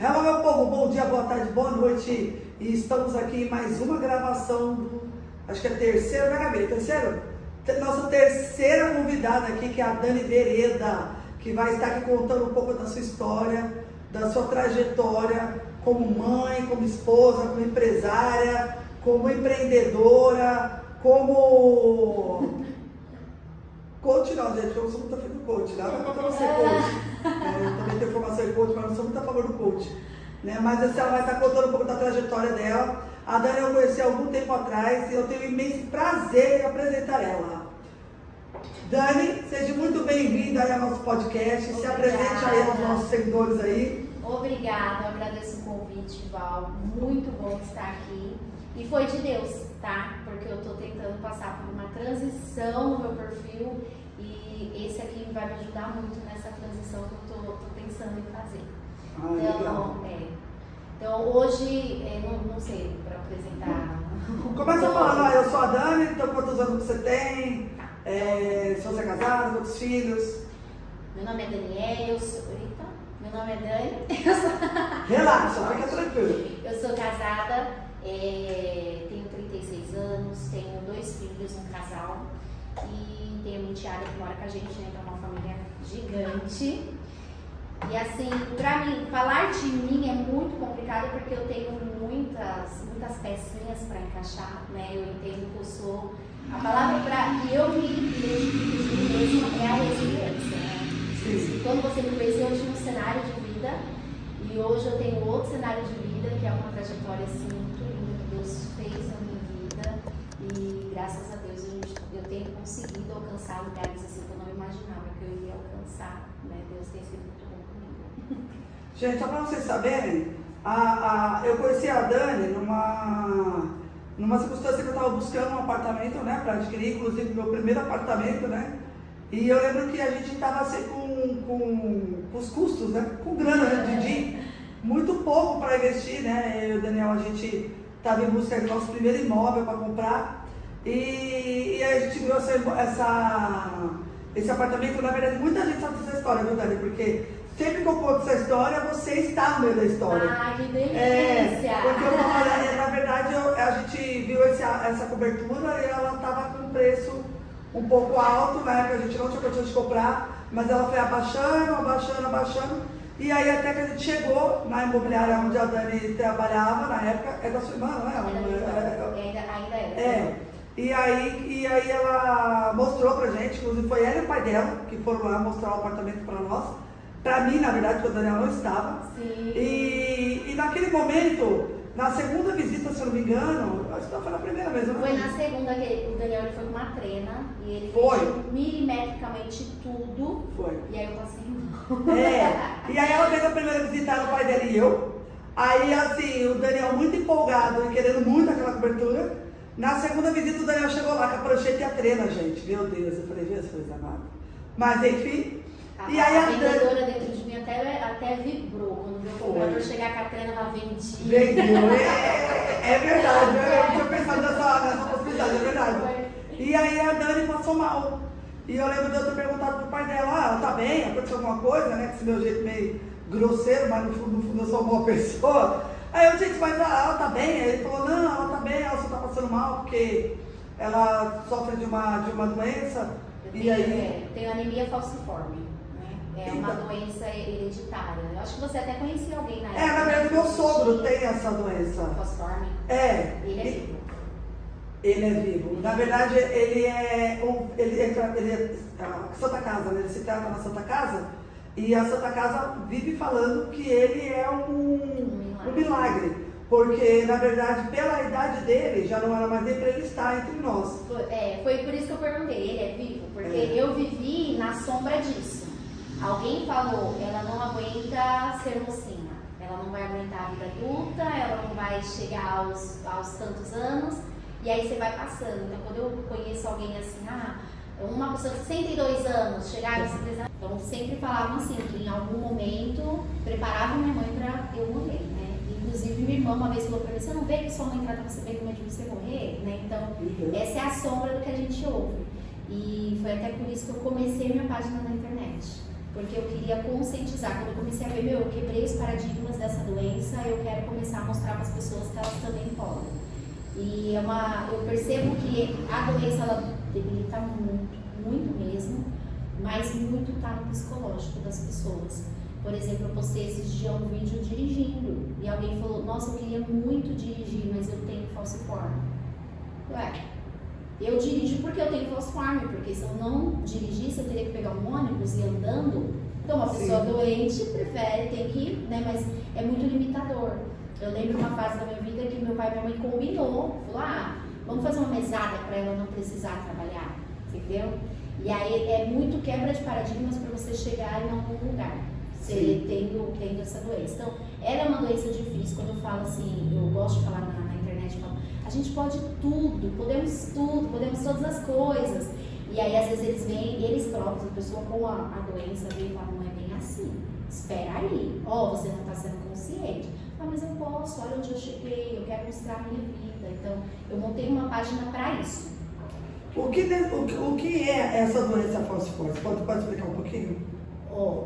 Hello, meu povo, bom dia, boa tarde, boa noite. E estamos aqui em mais uma gravação acho que é terceiro, né, Gabi? Terceiro? Nossa terceira convidada aqui, que é a Dani Vereda, que vai estar aqui contando um pouco da sua história, da sua trajetória como mãe, como esposa, como empresária, como empreendedora, como... Coach não, gente, eu não sou muito afim do coach, nada contra você, coach. Eu também tenho formação em coach, mas não sou muito a favor do coach. Né? Mas assim, ela vai estar contando um pouco da trajetória dela. A Dani eu conheci há algum tempo atrás e eu tenho imenso prazer em apresentar ela. Dani, seja muito bem-vinda aí ao nosso podcast. Obrigada. Se apresente aí aos nossos seguidores aí. Obrigada, eu agradeço o convite, Val. Muito bom estar aqui. E foi de Deus, tá? Porque eu tô tentando passar por uma transição no meu perfil e esse aqui vai me ajudar muito nessa transição que eu tô pensando em fazer. Então hoje, não sei, para apresentar. Começa falando, eu sou a Dani, então quantos anos você tem? Se você é casada, quantos filhos? Meu nome é Daniela, meu nome é Dani. Relaxa, fica tranquilo. Eu sou casada, tenho 36 anos, tenho 2 filhos, um casal e tenho uma enteada que mora com a gente, né? Então é uma família gigante. E assim, pra mim, falar de mim é muito complicado porque eu tenho muitas pecinhas pra encaixar, né? Eu entendo que eu sou... A palavra que eu me identifico de mim mesma é a resiliência, né? Sim. Quando você me conheceu, eu tinha um cenário de vida e hoje eu tenho outro cenário de vida, que é uma trajetória assim muito linda que Deus fez na minha vida e graças a Deus eu tenho conseguido alcançar lugares assim que eu não imaginava que eu iria alcançar, né? Deus tem sido muito bom comigo. Gente, só para vocês saberem, eu conheci a Dani numa circunstância que eu estava buscando um apartamento, né, para adquirir, inclusive meu primeiro apartamento, né, e eu lembro que a gente estava assim com os custos, né, com grana, né, de muito pouco para investir, né, eu e o Daniel, a gente estava em busca do nosso primeiro imóvel para comprar, e aí a gente viu esse apartamento. Na verdade, muita gente sabe dessa história, viu, Dani, porque sempre que eu conto essa história, você está no meio da história. Ai, que delícia! Porque eu falo, na verdade, a gente viu essa cobertura e ela estava com um preço um pouco alto, né? Que a gente não tinha condição de comprar, mas ela foi abaixando. E aí até que a gente chegou na imobiliária onde a Dani trabalhava na época, é da sua irmã, não é? Ainda é. E aí ela mostrou pra gente, inclusive foi ela e o pai dela que foram lá mostrar o apartamento pra nós. Pra mim, na verdade, porque o Daniel não estava. Sim. E naquele momento, na segunda visita, se eu não me engano, acho que foi na primeira mesmo. Foi na segunda que o Daniel foi com uma trena e ele Foi. fez milimetricamente tudo. Foi. E aí eu passei mal. E aí ela fez a primeira visita no pai dela e eu. Aí, assim, o Daniel muito empolgado e querendo muito aquela cobertura. Na segunda visita, o Daniel chegou lá com a prancheta e a trena, gente. Meu Deus, eu falei, Jesus amado. Mas, enfim... E aí a vendedora dentro de mim até vibrou quando viu o comprador chegar com a trena, ela vendia. Vendeu, é verdade, eu tinha pensado nessa possibilidade, é verdade. E aí a Dani passou mal. E eu lembro de eu ter perguntado pro pai dela, ela tá bem, aconteceu alguma coisa, né? Com esse meu jeito meio grosseiro, mas no fundo eu sou uma boa pessoa. Aí eu disse, mas ela tá bem? Aí ele falou, não, ela tá bem, ela só tá passando mal porque ela sofre de uma doença. Tem anemia falciforme. É uma doença hereditária. Eu acho que você até conhecia alguém na época. Na verdade, meu sogro tem essa doença. Falciforme? Ele é vivo. Ele é vivo. Na verdade, ele é Santa Casa, né? Ele se trata na Santa Casa e a Santa Casa vive falando que ele é um milagre. Porque, na verdade, pela idade dele, já não era mais nem para ele estar entre nós. Foi por isso que eu perguntei, ele é vivo? Porque eu vivi na sombra disso. Alguém falou, ela não aguenta ser mocinha, ela não vai aguentar a vida adulta, ela não vai chegar aos tantos anos, e aí você vai passando. Então, quando eu conheço alguém assim, uma pessoa de 62 anos, chegar aos 63 anos, então sempre falavam assim, que em algum momento preparavam minha mãe para eu morrer, né? Inclusive, minha irmã uma vez falou para mim, você não vê que sua mãe trata você bem como é de você morrer, né? Então, essa é a sombra do que a gente ouve. E foi até por isso que eu comecei minha página na internet. porque eu queria conscientizar. Quando eu comecei a ver, eu quebrei os paradigmas dessa doença, eu quero começar a mostrar para as pessoas que elas também podem. E eu percebo que a doença, ela debilita muito, muito mesmo, mas muito está no psicológico das pessoas. Por exemplo, eu postei esses dias um vídeo dirigindo, e alguém falou, nossa, eu queria muito dirigir, mas eu tenho falciforme. Ué, eu dirijo porque eu tenho falciforme, porque se eu não dirigisse, eu teria que pegar um ônibus e ir andando. Então, uma pessoa doente prefere, tem que ir, né? Mas é muito limitador. Eu lembro uma fase da minha vida que meu pai e minha mãe combinou, falou, vamos fazer uma mesada para ela não precisar trabalhar, entendeu? E aí é muito quebra de paradigmas para você chegar em algum lugar, você tendo essa doença. Então, ela é uma doença difícil. Quando eu falo assim, eu gosto de falar na internet, eu falo, a gente pode tudo, podemos todas as coisas. E aí, às vezes, eles vêm, eles próprios, a pessoa com a doença, vem e fala, não é bem assim. Espera aí, você não está sendo consciente. Mas eu posso, olha onde eu cheguei, eu quero mostrar a minha vida. Então, eu montei uma página para isso. O que é essa doença falciforme? Pode explicar um pouquinho?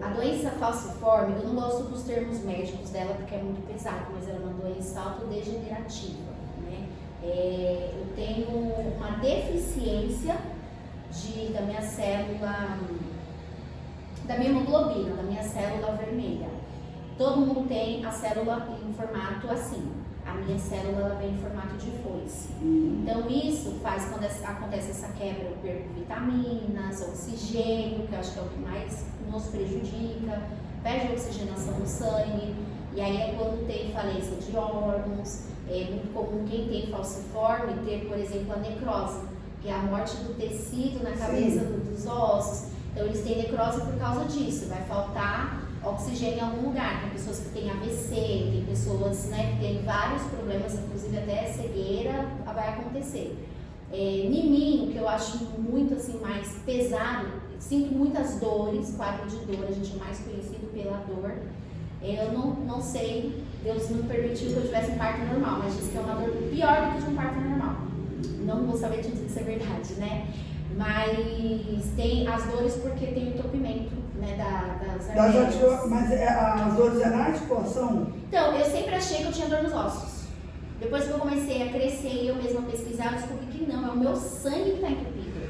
A doença falciforme, eu não gosto dos termos médicos dela porque é muito pesado, mas ela é uma doença autodegenerativa, né? Eu tenho uma deficiência da minha célula, da minha hemoglobina, da minha célula vermelha. Todo mundo tem a célula em formato assim. A minha célula ela vem em formato de foice. Então isso faz, quando acontece essa quebra, eu perco vitaminas, oxigênio, que eu acho que é o que mais nos prejudica, perde a oxigenação no sangue, e aí é quando tem falência de órgãos. É muito comum quem tem falciforme ter, por exemplo, a necrose, que é a morte do tecido na cabeça dos ossos. Então eles têm necrose por causa disso, vai faltar oxigênio em algum lugar. Tem pessoas que têm AVC, tem pessoas, né, que têm vários problemas, inclusive até cegueira vai acontecer. Em mim, o que eu acho muito assim, mais pesado, sinto muitas dores, quadro de dor, a gente é mais conhecido pela dor. Eu não sei, Deus não permitiu que eu tivesse um parto normal, mas diz que é uma dor pior do que de um parto normal. Não vou saber te dizer se é verdade, né? Mas tem as dores porque tem o entupimento, né, das artérias. Mas as dores é na articulação? Então, eu sempre achei que eu tinha dor nos ossos. Depois que eu comecei a crescer e eu mesma pesquisar, eu descobri que não, é o meu sangue que está entupido.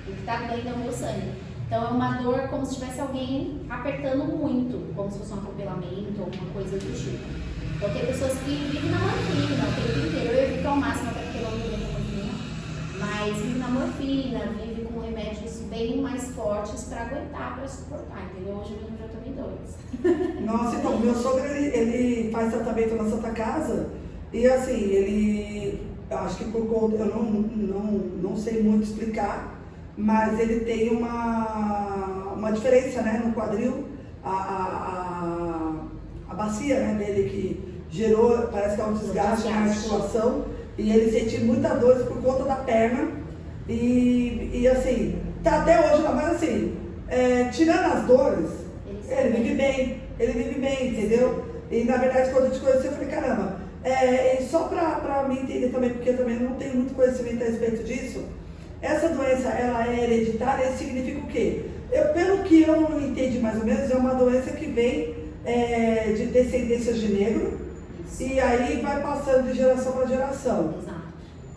O que está doendo é o meu sangue. Então é uma dor como se tivesse alguém apertando muito, como se fosse um atropelamento ou alguma coisa do tipo. Então tem pessoas que vivem na morfina o tempo inteiro. Eu evito ao máximo até porque eu não vivo com morfina, mas vive na morfina, vive com remédios bem mais fortes para aguentar, para suportar, entendeu? Hoje mesmo já tomei 2. Nossa, então, meu sogro, ele faz tratamento na Santa Casa e assim, ele, eu acho que por conta, eu não sei muito explicar, mas ele tem uma diferença, né, no quadril, a bacia, né, dele que gerou, parece que é um desgaste na articulação, e ele sente muita dor por conta da perna, e assim, tá até hoje lá, mas assim, tirando as dores, ele vive bem, entendeu? E na verdade, quando eu te conheci, eu falei, caramba, só pra me entender também, porque eu também não tenho muito conhecimento a respeito disso, essa doença, ela é hereditária, isso significa o quê? Pelo que eu não entendi mais ou menos, é uma doença que vem de descendência de negro, isso. E aí vai passando de geração para geração. Exato.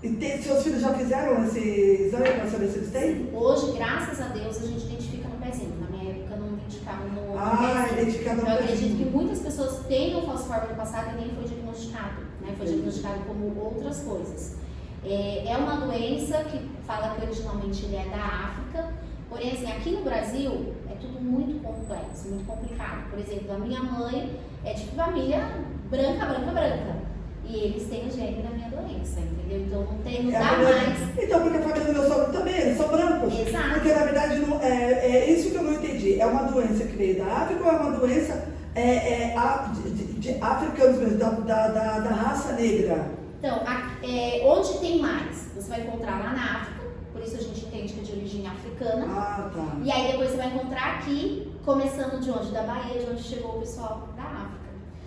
E seus filhos já fizeram esse exame para saber se eles têm? Hoje, graças a Deus, a gente identifica no pezinho. Na minha época, não identificava no pezinho. Identificava no pezinho. Eu acredito que muitas pessoas têm o falciforme no passado e nem foi diagnosticado, né? Foi diagnosticado como outras coisas. É uma doença que fala que originalmente ele é da África, porém assim, aqui no Brasil é tudo muito complexo, muito complicado. Por exemplo, a minha mãe é de família branca, e eles têm o gene da minha doença, entendeu? Então não dá mais. Então, porque a família do meu sogro também, eles são brancos. Exato. Porque na verdade é isso que eu não entendi. É uma doença que veio da África ou é uma doença de africanos mesmo, da raça negra? Então, onde tem mais? Você vai encontrar lá na África, por isso a gente entende que é de origem africana. Tá. E aí depois você vai encontrar aqui, começando de onde? Da Bahia, de onde chegou o pessoal da África.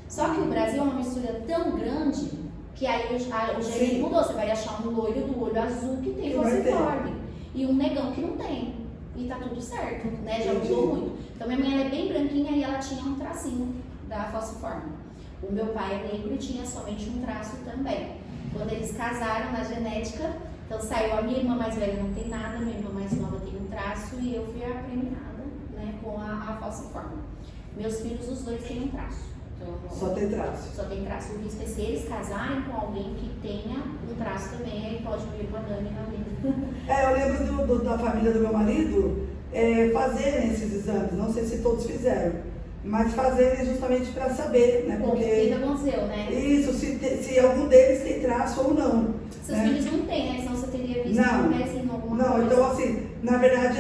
Só que o Brasil é uma mistura tão grande que aí o gene mudou. Você vai achar um loiro do olho azul que tem falciforme e um negão que não tem. e tá tudo certo, né? Já mudou muito. Então minha mãe ela é bem branquinha e ela tinha um tracinho da falciforme. O meu pai é negro e tinha somente um traço também. Quando eles casaram na genética, então saiu a minha irmã mais velha não tem nada, minha irmã mais nova tem um traço e eu fui a premiada, né, com a falciforme. Meus filhos, os dois têm um traço. Então, só tem traço. Só tem traço. O risco é se eles casarem com alguém que tenha um traço também, aí pode vir com a Dani na vida. Eu lembro da família do meu marido fazerem esses exames, não sei se todos fizeram, mas fazerem justamente para saber, né? Porque o que aconteceu, né? Isso, se algum deles tem traço ou não. Seus né? filhos não têm, né? Senão você teria visto não, que tivessem alguma coisa. Não, então assim, na verdade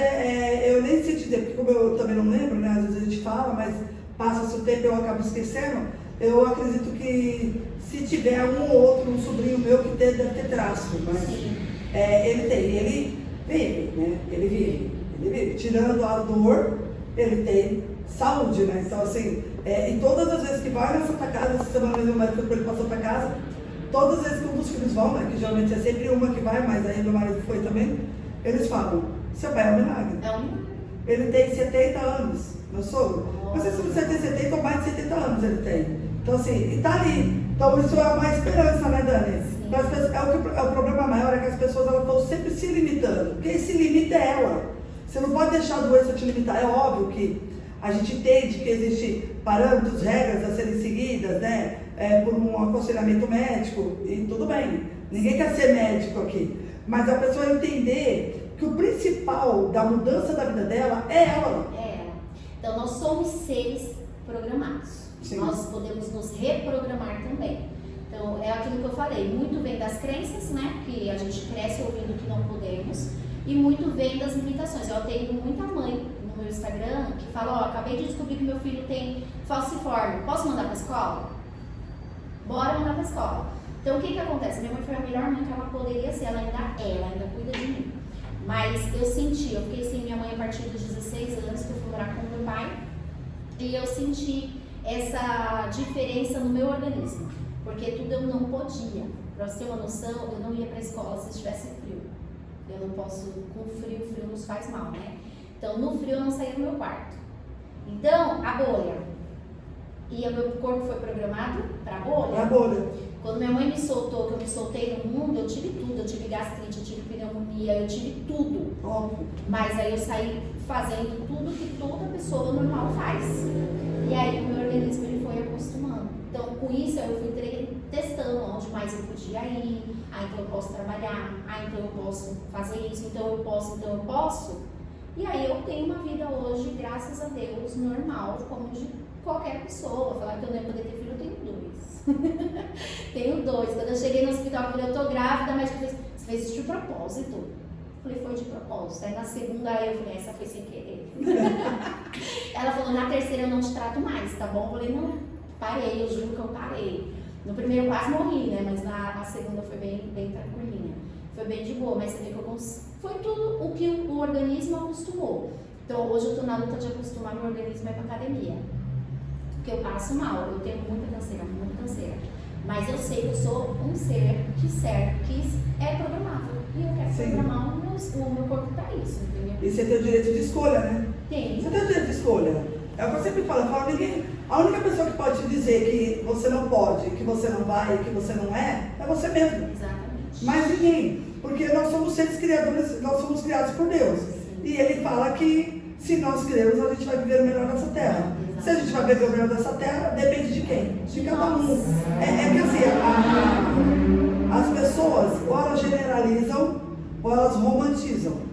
eu nem sei te dizer, porque como eu também não lembro, né? Às vezes a gente fala, mas passa-se o tempo e eu acabo esquecendo. Eu acredito que se tiver um ou outro, um sobrinho meu que deve ter traço, mas ele tem, ele vive, né? Ele vive. Tirando a dor, ele tem saúde, né? Então assim, e todas as vezes que vai na Santa Casa, essa semana meu marido foi com ele pra Santa Casa, todas as vezes que um dos filhos vão, né? Que geralmente é sempre uma que vai, mas aí meu marido foi também, eles falam, seu pai é um milagre. É um milagre. Ele tem 70 anos, meu sogro. Não sei se você tem 70 ou mais de 70 anos ele tem. Então assim, e tá ali. Então isso é uma esperança, né, Dani? O problema maior é que as pessoas estão sempre se limitando. Quem se limita é ela. Você não pode deixar a doença te limitar. É óbvio que a gente entende que existem parâmetros, regras a serem seguidas, né? Por um aconselhamento médico, e tudo bem. Ninguém quer ser médico aqui. Mas a pessoa entender que o principal da mudança da vida dela é ela. É ela. Então nós somos seres programados. Sim. Nós podemos nos reprogramar também. Então é aquilo que eu falei, muito vem das crenças, né? Que a gente cresce ouvindo que não podemos, e muito vem das limitações. Eu tenho muita mãe no meu Instagram que fala, ó, acabei de descobrir que meu filho tem falciforme, posso mandar pra escola? Bora mandar pra escola. Então o que acontece? Minha mãe foi a melhor mãe que ela poderia ser, ela ainda cuida de mim. Mas eu fiquei sem minha mãe a partir dos 16 anos, que eu fui morar com meu pai, e eu senti essa diferença no meu organismo, porque tudo eu não podia. Pra você ter uma noção, eu não ia pra escola se estivesse frio. Eu não posso, com frio nos faz mal, né? Então no frio eu não saía do meu quarto. Então, a bolha. E o meu corpo foi programado pra bolha. A bolha. Quando minha mãe me soltou, que eu me soltei no mundo, eu tive tudo. Eu tive gastrite, eu tive pneumonia, eu tive tudo. Óbvio. Mas aí eu saí fazendo tudo que toda pessoa normal faz. E aí o meu organismo ele foi acostumando. Então com isso eu fui testando onde mais eu podia ir. Então eu posso trabalhar. Então eu posso fazer isso. Então eu posso. E aí eu tenho uma vida hoje, graças a Deus, normal, como de qualquer pessoa. Falar que eu não ia poder ter filho, eu tenho 2. Tenho 2. Quando eu cheguei no hospital, eu falei, eu tô grávida, mas você fez isso de propósito? Eu falei, foi de propósito. Aí na segunda eu falei, essa foi sem querer. Ela falou, na terceira eu não te trato mais, tá bom? Eu falei, não, parei, eu juro que eu parei. No primeiro quase morri, né? Mas na segunda foi bem tranquilinha. Foi bem de boa, mas você vê que foi tudo o que o organismo acostumou. Então hoje eu tô na luta de acostumar meu organismo a ir pra academia. Porque eu passo mal, eu tenho muita canseira. Mas eu sei que eu sou um ser que é programável. E eu quero programar o meu corpo para isso, entendeu? E você tem o direito de escolha, né? Tem. Você tem o direito de escolha. É o que eu sempre falo, a única pessoa que pode te dizer que você não pode, que você não vai, que você não é você mesmo. Exatamente. Mas ninguém. Porque nós somos seres criadores, nós somos criados por Deus. Sim. E Ele fala que se nós queremos, a gente vai viver o melhor dessa terra. Exatamente. Se a gente vai viver o melhor dessa terra, depende de quem? De cada um. É que assim, as pessoas, ou elas generalizam, ou elas romantizam.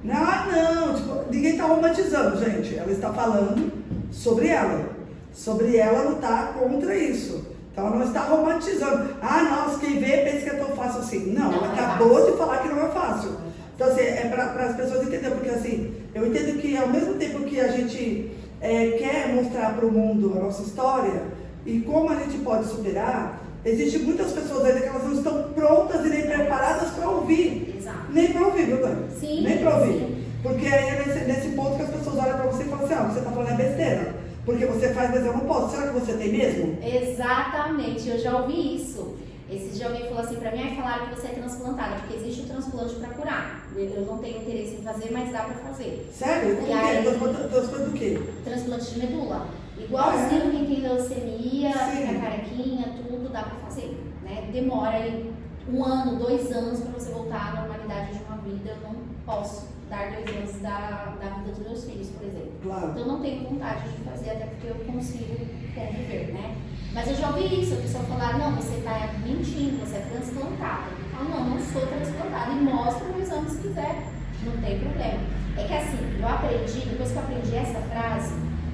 Não, tipo, ninguém está romantizando, gente. Ela está falando sobre ela. Sobre ela lutar contra isso. Então ela não está romantizando. Nossa, quem vê pensa que é tão fácil assim. Não, ela acabou de falar que não é fácil. Então assim, é para as pessoas entenderem, porque assim, eu entendo que ao mesmo tempo que a gente quer mostrar para o mundo a nossa história e como a gente pode superar, existem muitas pessoas ainda que elas não estão prontas e nem preparadas para ouvir. Exato. Nem para ouvir, viu, Dani? Sim. Nem para ouvir. Sim. Porque aí é nesse ponto que as pessoas olham para você e falam assim, você está falando besteira. Porque você faz, mas eu não posso. Será que você tem mesmo? Exatamente, eu já ouvi isso. Esse dia alguém falou assim pra mim, falaram que você é transplantada, porque existe o transplante pra curar. Eu não tenho interesse em fazer, mas dá pra fazer. Sério? E aí, transplante do quê? Transplante de medula. Igualzinho quem tem leucemia, fica carequinha, tudo dá pra fazer. Né? Demora aí 1 ano, 2 anos pra você voltar à normalidade de uma vida. Eu não posso dar 2 anos da vida dos meus filhos, por exemplo. Claro. Então não tenho vontade de fazer, até porque eu consigo conviver, né? Mas eu já ouvi isso, a pessoa falar, não, você está mentindo, você é transplantada. Eu falo, não sou transplantada, e mostra o exame se quiser, não tem problema. É que assim, eu aprendi, depois que eu aprendi essa frase,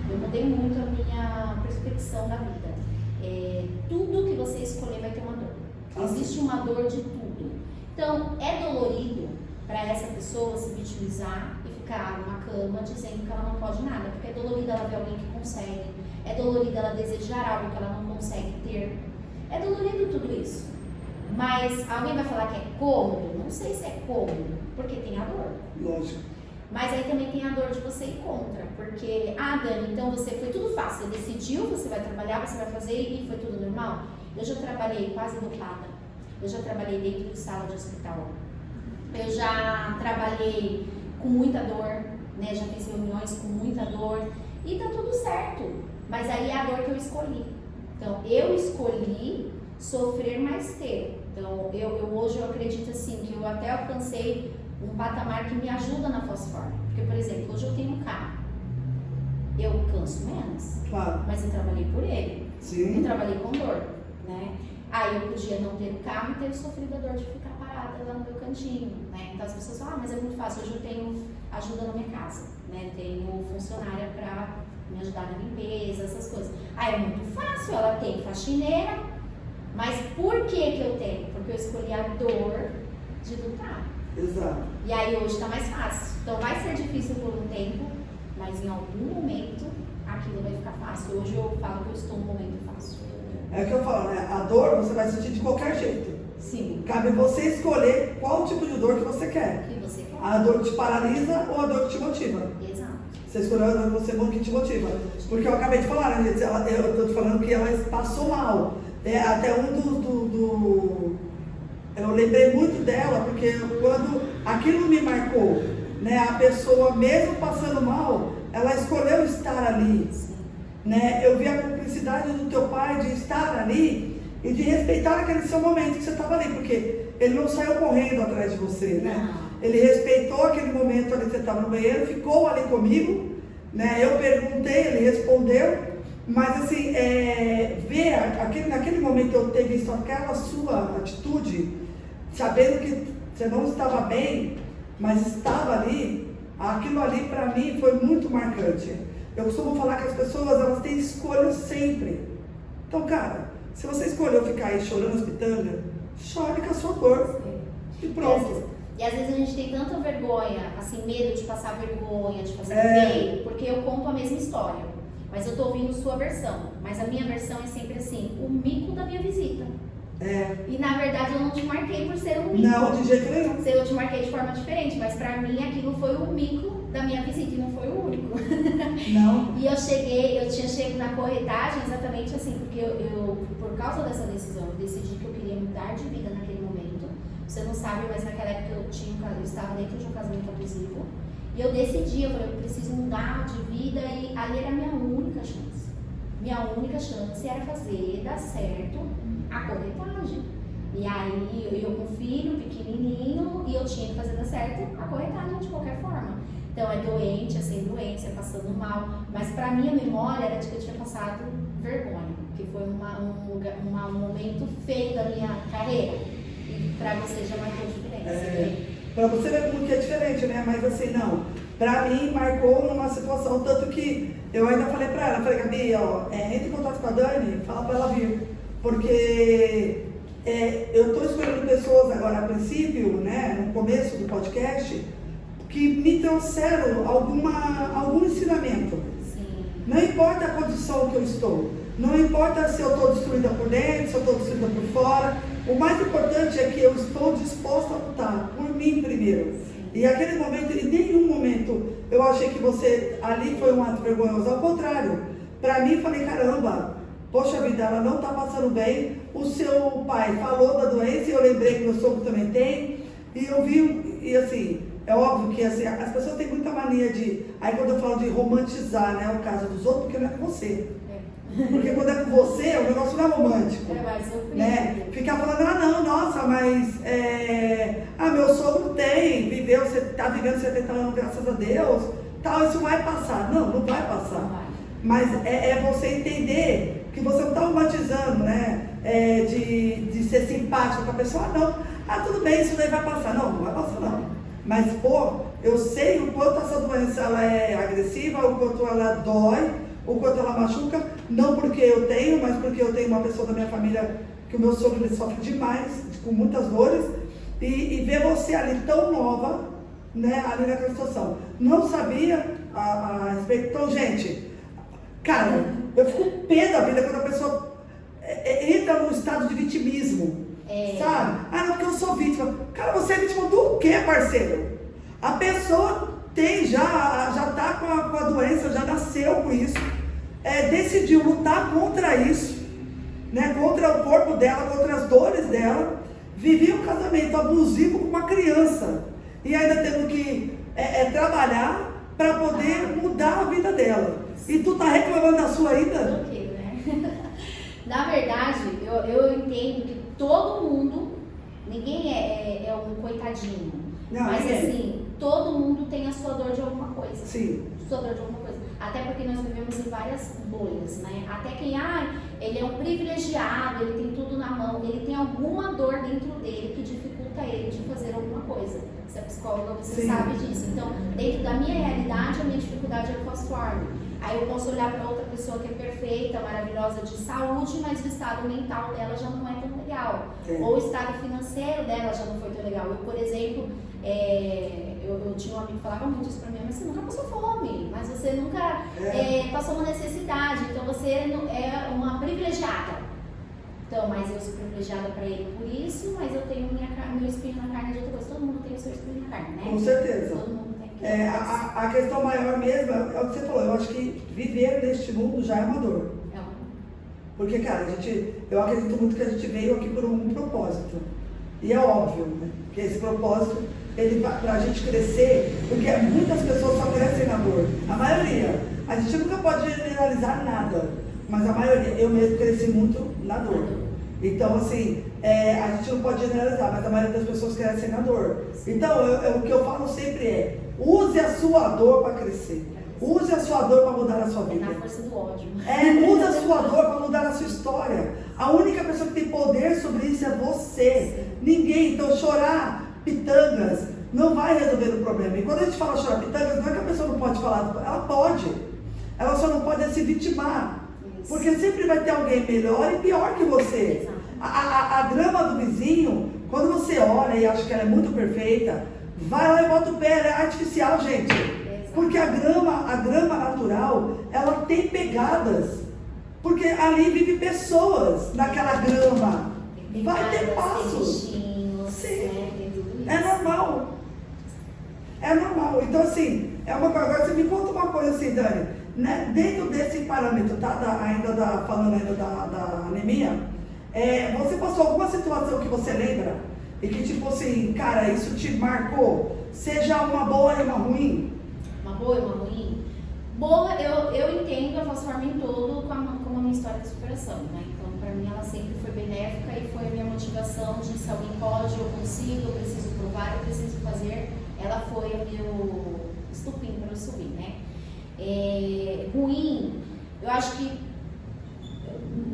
eu mudei muito a minha percepção da vida. Tudo que você escolher vai ter uma dor. Existe uma dor de tudo. Então, é dolorido para essa pessoa se vitimizar e ficar numa cama dizendo que ela não pode nada, porque é dolorido ela ver alguém que consegue, é dolorido ela desejar algo que ela não consegue ter, é dolorido tudo isso. Mas alguém vai falar que é cômodo? Não sei se é cômodo, porque tem a dor. Lógico. Mas aí também tem a dor de você ir contra, porque, Dani, então foi tudo fácil, você decidiu, você vai trabalhar, você vai fazer e foi tudo normal? Eu já trabalhei quase dopada, eu já trabalhei dentro de sala de hospital, eu já trabalhei com muita dor, né? Já fiz reuniões com muita dor e tá tudo certo, mas aí é a dor que eu escolhi. Então, eu escolhi sofrer mais ter. Então, hoje eu acredito assim, que eu até alcancei um patamar que me ajuda na pós-forma. Porque, por exemplo, hoje eu tenho um carro. Eu canso menos. Claro. Mas eu trabalhei por ele. Sim. Eu trabalhei com dor, né? Aí eu podia não ter o carro e ter sofrido a dor de ficar parada lá no meu cantinho, né? Então as pessoas falam, mas é muito fácil. Hoje eu tenho ajuda na minha casa, né? Tenho funcionária para me ajudar na limpeza, essas coisas. Aí é muito fácil, ela tem faxineira, mas por que eu tenho? Porque eu escolhi a dor de lutar. Exato. E aí hoje tá mais fácil. Então vai ser difícil por um tempo, mas em algum momento aquilo vai ficar fácil. Hoje eu falo que eu estou num momento fácil. É o que eu falo, né? A dor você vai sentir de qualquer jeito. Sim. Cabe você escolher qual tipo de dor que você quer. Que você quer. A dor que te paralisa ou a dor que te motiva. Exato. Você escolheu a dor que te motiva. Porque eu acabei de falar, né? Eu estou te falando que ela passou mal. Até eu lembrei muito dela, porque quando aquilo me marcou, né? A pessoa, mesmo passando mal, ela escolheu estar ali. Né? Eu vi a cumplicidade do teu pai de estar ali e de respeitar aquele seu momento que você estava ali, porque ele não saiu correndo atrás de você, né? Ele respeitou aquele momento ali que você estava no banheiro, ficou ali comigo, né? Eu perguntei, ele respondeu, mas assim, naquele momento eu ter visto aquela sua atitude, sabendo que você não estava bem, mas estava ali, aquilo ali para mim foi muito marcante. Eu costumo falar que as pessoas, elas têm escolha sempre. Então, cara, se você escolheu ficar aí chorando as pitangas, chore com a sua dor. E pronto. E às vezes a gente tem tanta vergonha, assim, medo de passar vergonha, de fazer feio, porque eu conto a mesma história. Mas eu tô ouvindo sua versão. Mas a minha versão é sempre assim, o mico da minha visita. E na verdade eu não te marquei por ser um mico. Não, de jeito nenhum. Eu te marquei de forma diferente, mas pra mim aquilo foi o mico da minha visita e não foi o único. Não. E eu tinha chego na corretagem exatamente assim, porque eu por causa dessa decisão, eu decidi que eu queria mudar de vida naquele momento. Você não sabe, mas naquela época eu estava dentro de um casamento abusivo. E eu decidi, eu falei, eu preciso mudar de vida e ali era a minha única chance. Minha única chance era fazer dar certo a corretagem. E aí eu com um filho pequenininho e eu tinha que fazer dar certo a corretagem de qualquer forma. Então é doente, é sem doença, é passando mal. Mas pra mim a memória era de que eu tinha passado vergonha, que foi um momento feio da minha carreira. E pra você já marcou diferença. Pra você ver como que é diferente, né? Mas assim, não. Pra mim marcou numa situação, tanto que eu ainda falei pra ela, falei, Gabi, entre em contato com a Dani, fala pra ela vir. Porque eu estou escolhendo pessoas agora, a princípio, né, no começo do podcast, que me trouxeram algum ensinamento. Sim. Não importa a condição que eu estou, não importa se eu estou destruída por dentro, se eu estou destruída por fora, o mais importante é que eu estou disposta a lutar por mim primeiro. Sim. E aquele momento, em nenhum momento, eu achei que você ali foi um ato vergonhoso, ao contrário, para mim, falei, caramba, poxa vida, ela não está passando bem, o seu pai falou da doença e eu lembrei que meu sogro também tem, e eu vi, e assim, é óbvio que assim, as pessoas têm muita mania de, aí quando eu falo de romantizar, né, o caso dos outros, porque não é com você. Porque quando é com você, o negócio não é romântico. Né? Ficar falando, não, nossa, mas meu sogro viveu, você está vivendo 70 anos, graças a Deus, tal, isso vai passar. Não vai passar. Mas é você entender que você não está romantizando, né? De ser simpático com a pessoa, tudo bem, isso daí vai passar. Não vai passar não. Mas, eu sei o quanto essa doença ela é agressiva, o quanto ela dói, o quanto ela machuca, não porque eu tenho, mas porque eu tenho uma pessoa da minha família que o meu sogro ele sofre demais, com muitas dores, e ver você ali tão nova, né, ali naquela situação. Não sabia a respeito. Então, gente, cara, eu fico pé da vida quando a pessoa entra num estado de vitimismo, sabe? Não, porque eu sou vítima. Cara, você é vítima do quê, parceiro? A pessoa já está com a doença, já nasceu com isso, decidiu lutar contra isso, né, contra o corpo dela, contra as dores dela, vivia um casamento abusivo com uma criança, e ainda tendo que trabalhar para poder mudar a vida dela. E tu tá reclamando da sua ainda? Ok, né? Na verdade, eu entendo que todo mundo, ninguém é um coitadinho, mas assim, todo mundo tem a sua dor de alguma coisa. Sim. Sua dor de alguma coisa. Até porque nós vivemos em várias bolhas, né? Até quem, ele é um privilegiado, ele tem tudo na mão, ele tem alguma dor dentro dele que dificulta ele de fazer alguma coisa. Você é psicóloga, você Sim. sabe disso. Então, dentro da minha realidade, a minha dificuldade é o pós-forme. Aí eu posso olhar para outra pessoa que é perfeita, maravilhosa de saúde, mas o estado mental dela já não é tão legal. Sim. Ou o estado financeiro dela já não foi tão legal. Eu, por exemplo, eu tinha um amigo que falava muito isso pra mim, mas você nunca passou fome, mas você nunca passou uma necessidade, então você é uma privilegiada. Então, mas eu sou privilegiada para ele por isso, mas eu tenho meu espinho na carne de outra coisa. Todo mundo tem o seu espinho na carne, né? Com certeza. Todo mundo tem. A questão maior mesmo é o que você falou. Eu acho que viver neste mundo já é uma dor. Porque, cara, eu acredito muito que a gente veio aqui por um propósito. E é óbvio, né? Que esse propósito, ele vai pra gente crescer, porque muitas pessoas só crescem na dor. A maioria. A gente nunca pode generalizar nada, mas a maioria, eu mesmo cresci muito na dor. Então, assim, a gente não pode generalizar, mas a maioria das pessoas crescem na dor. Então, o que eu falo sempre use a sua dor para crescer. Use a sua dor para mudar a sua vida. É na força do ódio. Use a sua dor para mudar a sua história. A única pessoa que tem poder sobre isso é você. Ninguém. Então, chorar pitangas não vai resolver o problema. E quando a gente fala chorar pitangas, não é que a pessoa não pode falar. Ela pode. Ela só não pode se vitimar. Porque sempre vai ter alguém melhor e pior que você. A grama do vizinho, quando você olha e acha que ela é muito perfeita, vai lá e bota o pé, ela é artificial, gente. Porque a grama natural, ela tem pegadas. Porque ali vive pessoas naquela grama. Vai ter passos. Sim. É normal. É normal. Então, assim, agora você me conta uma coisa assim, Dani. Né? Dentro desse parâmetro, tá? Falando ainda da anemia, você passou alguma situação que você lembra? E que tipo assim, cara, isso te marcou? Seja uma boa e uma ruim? Uma boa e uma ruim? Boa, eu entendo a Fosforme em todo como a minha história de superação, né? Então, pra mim, ela sempre foi benéfica e foi a minha motivação de se alguém pode, eu consigo, eu preciso provar, eu preciso fazer. Ela foi o meu estupim para eu subir, né? Ruim, eu acho que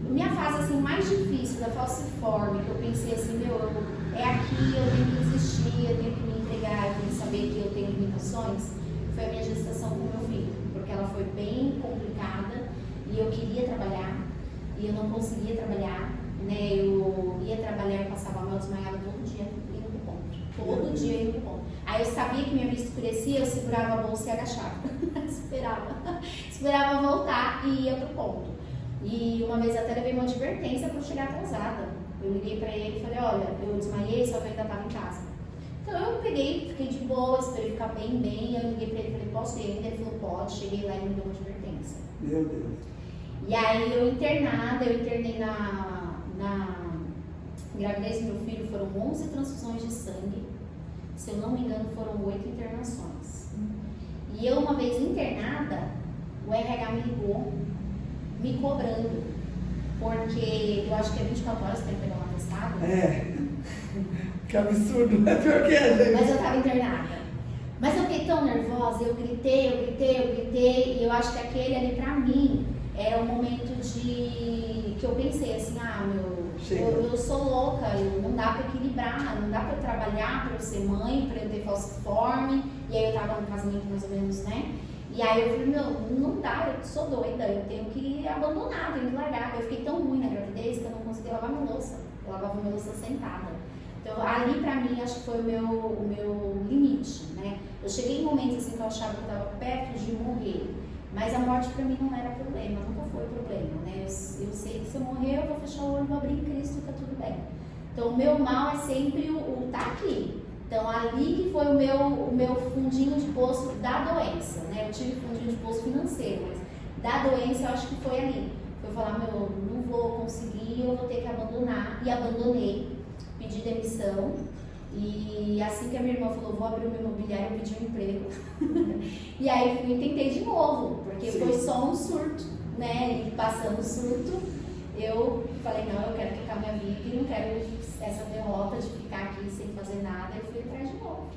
minha fase assim, mais difícil da falciforme, que eu pensei assim, é aqui, eu tenho que existir, eu tenho que me entregar, eu tenho que saber que eu tenho limitações, foi a minha gestação com meu filho, porque ela foi bem complicada e eu queria trabalhar e eu não conseguia trabalhar, né? Eu ia trabalhar, eu passava mal, desmaiava todo dia indo pro ponto, todo dia indo pro ponto. Aí eu sabia que minha vista escurecia, eu segurava a bolsa e agachava, esperava voltar e ia pro ponto. E uma vez até levei uma advertência para eu chegar atrasada. Eu liguei para ele e falei, olha, eu desmaiei, só que eu ainda estava em casa. Então eu peguei, fiquei de boa, esperei ficar bem, eu liguei para ele e falei, posso ir ainda? Ele falou, pode, cheguei lá e me deu uma advertência. Meu Deus. E aí eu internei na gravidez do meu filho, foram 11 transfusões de sangue. Se eu não me engano, foram 8 internações. E eu, uma vez internada, o RH me ligou, me cobrando, porque eu acho que é 24 horas para entregar um atestado. É, que absurdo, é pior que é, gente. Mas eu estava internada. Mas eu fiquei tão nervosa, eu gritei, e eu acho que aquele ali pra mim era um momento que eu pensei assim, eu sou louca, não dá pra equilibrar, não dá pra eu trabalhar, pra eu ser mãe, pra eu ter falciforme, e aí eu tava no casamento mais ou menos, né? E aí eu falei, não dá, eu sou doida, eu tenho que abandonar, tenho que largar. Eu fiquei tão ruim na gravidez que eu não conseguia lavar minha louça, eu lavava minha louça sentada. Então, ali pra mim, acho que foi o meu limite, né? Eu cheguei em momentos assim que eu achava que eu estava perto de morrer, mas a morte pra mim não era problema, nunca foi problema, né? Eu sei que se eu morrer, eu vou fechar o olho, vou abrir em Cristo e tá tudo bem. Então, o meu mal é sempre o tá aqui. Então, ali que foi o meu fundinho de poço da doença, né? Eu tive fundinho de poço financeiro, mas da doença eu acho que foi ali. Foi falar, não vou conseguir, eu vou ter que abandonar, e abandonei. Pedi demissão e assim que a minha irmã falou, vou abrir o meu imobiliário, eu pedi um emprego. E aí fui e tentei de novo, porque foi só um surto, né? E passando o surto, eu falei, não, eu quero ficar minha vida e não quero essa derrota de ficar aqui sem fazer nada, e fui atrás de novo.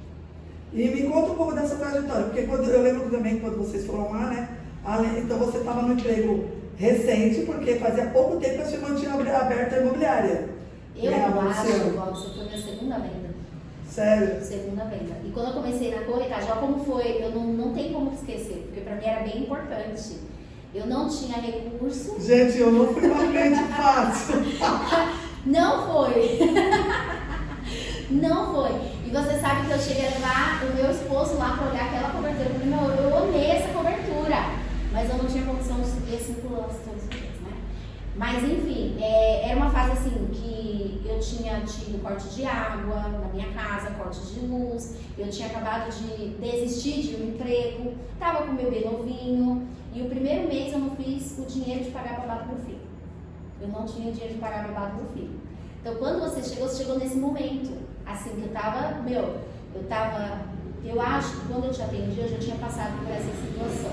E me conta um pouco dessa trajetória, porque eu lembro também quando vocês foram lá, né? Então você estava no emprego recente, porque fazia pouco tempo que você mantinha aberta a imobiliária. Eu acho, Robson, foi minha segunda venda. Sério? Segunda venda. E quando eu comecei na corretagem, olha como foi, eu não tenho como esquecer, porque pra mim era bem importante. Eu não tinha recurso. Gente, eu não fui uma cliente fácil. Não foi. Não foi. E você sabe que eu cheguei a levar o meu esposo lá pra olhar aquela cobertura. Eu falei, eu amei essa cobertura. Mas eu não tinha condição de subir 5 anos todos os dias, né? Mas enfim, era uma fase assim que eu tinha tido corte de água na minha casa, corte de luz, eu tinha acabado de desistir de um emprego, tava com meu bebê novinho, e o primeiro mês eu não fiz o dinheiro de pagar babado pro filho. Eu não tinha dinheiro de pagar babado pro filho. Então quando você chegou nesse momento, assim, que eu acho que quando eu te atendi, eu já tinha passado por essa situação.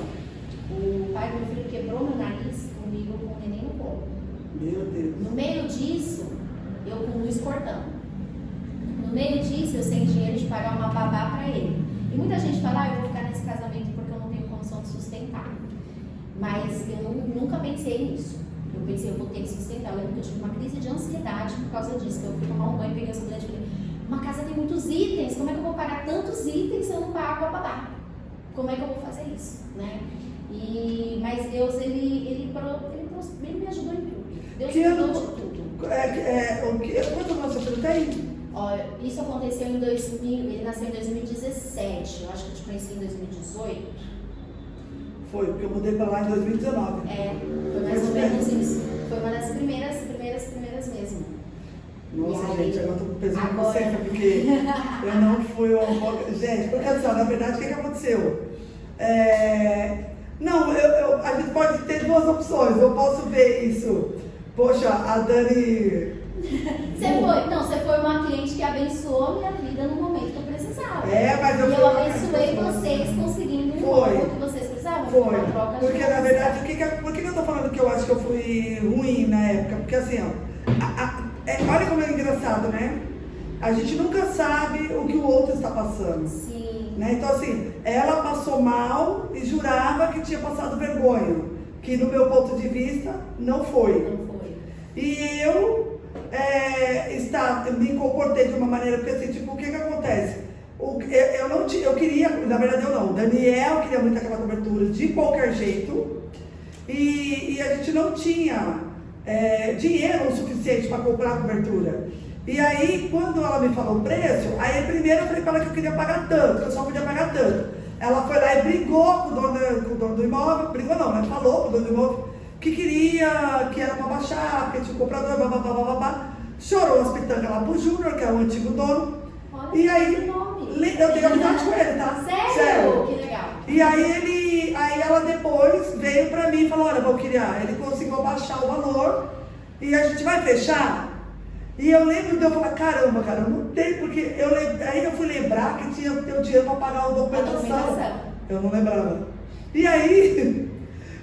O pai do meu filho quebrou meu nariz comigo com o neném no colo. Meu Deus. No meio disso, eu com luz cortando. No meio disso, eu sem dinheiro de pagar uma babá pra ele. E muita gente fala, eu vou ficar nesse casamento porque eu não tenho condição de sustentar. Mas eu nunca pensei nisso. Eu pensei, eu vou ter que sustentar. Eu lembro que eu tive uma crise de ansiedade por causa disso. Que eu fui tomar um banho, peguei o sabonete e falei, uma casa tem muitos itens, como é que eu vou pagar tantos itens se eu não pago a babá? Como é que eu vou fazer isso, né? Mas Deus, ele me ajudou em tudo. Deus me ajudou de tudo. Quanto anos você tem? Olha, isso aconteceu em 2000, ele nasceu em 2017, eu acho que eu te conheci em 2018. Foi, porque eu mudei pra lá em 2019. Foi mais ou menos isso. Foi uma das primeiras mesmo. Nossa, gente, agora eu tô pensando com você, porque eu não fui uma... Gente, porque assim, na verdade, o que aconteceu? Não, a gente pode ter duas opções. Eu posso ver isso. Poxa, a Dani... Você foi uma cliente que abençoou a minha vida no momento que eu precisava. Mas eu abençoei vocês conseguindo o que vocês precisavam. Foi. Porque na verdade, por que eu tô falando que eu acho que eu fui ruim na época? Porque assim, olha como é engraçado, né? A gente nunca sabe o que o outro está passando. Sim. Né? Então assim, ela passou mal e jurava que tinha passado vergonha. Que no meu ponto de vista, não foi. Não foi. E eu me comportei de uma maneira, porque assim, tipo, o que acontece? Eu queria, na verdade eu não, o Daniel queria muito aquela cobertura de qualquer jeito, e a gente não tinha dinheiro o suficiente para comprar a cobertura. E aí, quando ela me falou o preço, aí primeiro eu falei para ela que eu queria pagar tanto, que eu só podia pagar tanto. Ela foi lá e brigou com o dono do imóvel, brigou não, né? Falou com o dono do imóvel que queria, que era para baixar, porque tinha um comprador, babá. Chorou as pitangas lá pro Júnior, que é o antigo dono. Olha, e aí, que nome. eu tenho amizade com ele, tá? Sério? Que legal. E aí ela depois veio pra mim e falou, olha, Valquíria, ele conseguiu abaixar o valor e a gente vai fechar. E eu lembro de eu falar, caramba, cara, não tem, porque aí eu fui lembrar que tinha que ter o dinheiro para pagar a documentação. Eu não lembrava. E aí,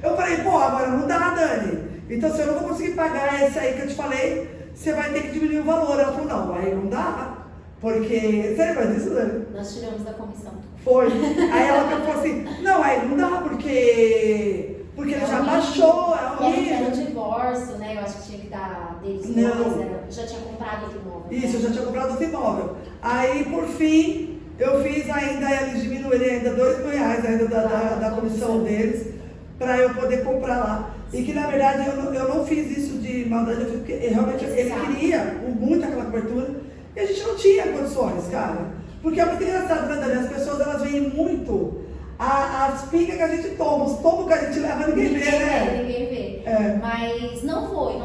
eu falei, pô, agora não dá, Dani. Então, se eu não vou conseguir pagar esse aí que eu te falei, você vai ter que diminuir o valor. Ela falou, não, aí não dá, porque... Você lembra disso, Dani? Nós tiramos da comissão. Foi. Aí ela falou assim, não, aí não dá, porque ele já baixou, é horrível. Era um divórcio, né? Eu acho que tinha que dar deles dois, já tinha comprado outro imóvel. Isso, eu já tinha comprado outro imóvel. Aí, por fim, eu fiz ainda, eles diminuírem ainda R$2.000 ainda da comissão deles, para eu poder comprar lá. E que, na verdade, eu não fiz isso de maldade, eu fiz porque realmente ele queria muito aquela cobertura, e a gente não tinha condições, cara. Porque é muito engraçado, né, Dani? As pessoas, elas veem muito as pingas que a gente toma, os tomos que a gente leva, ninguém vê, né? Ninguém vê. Mas não foi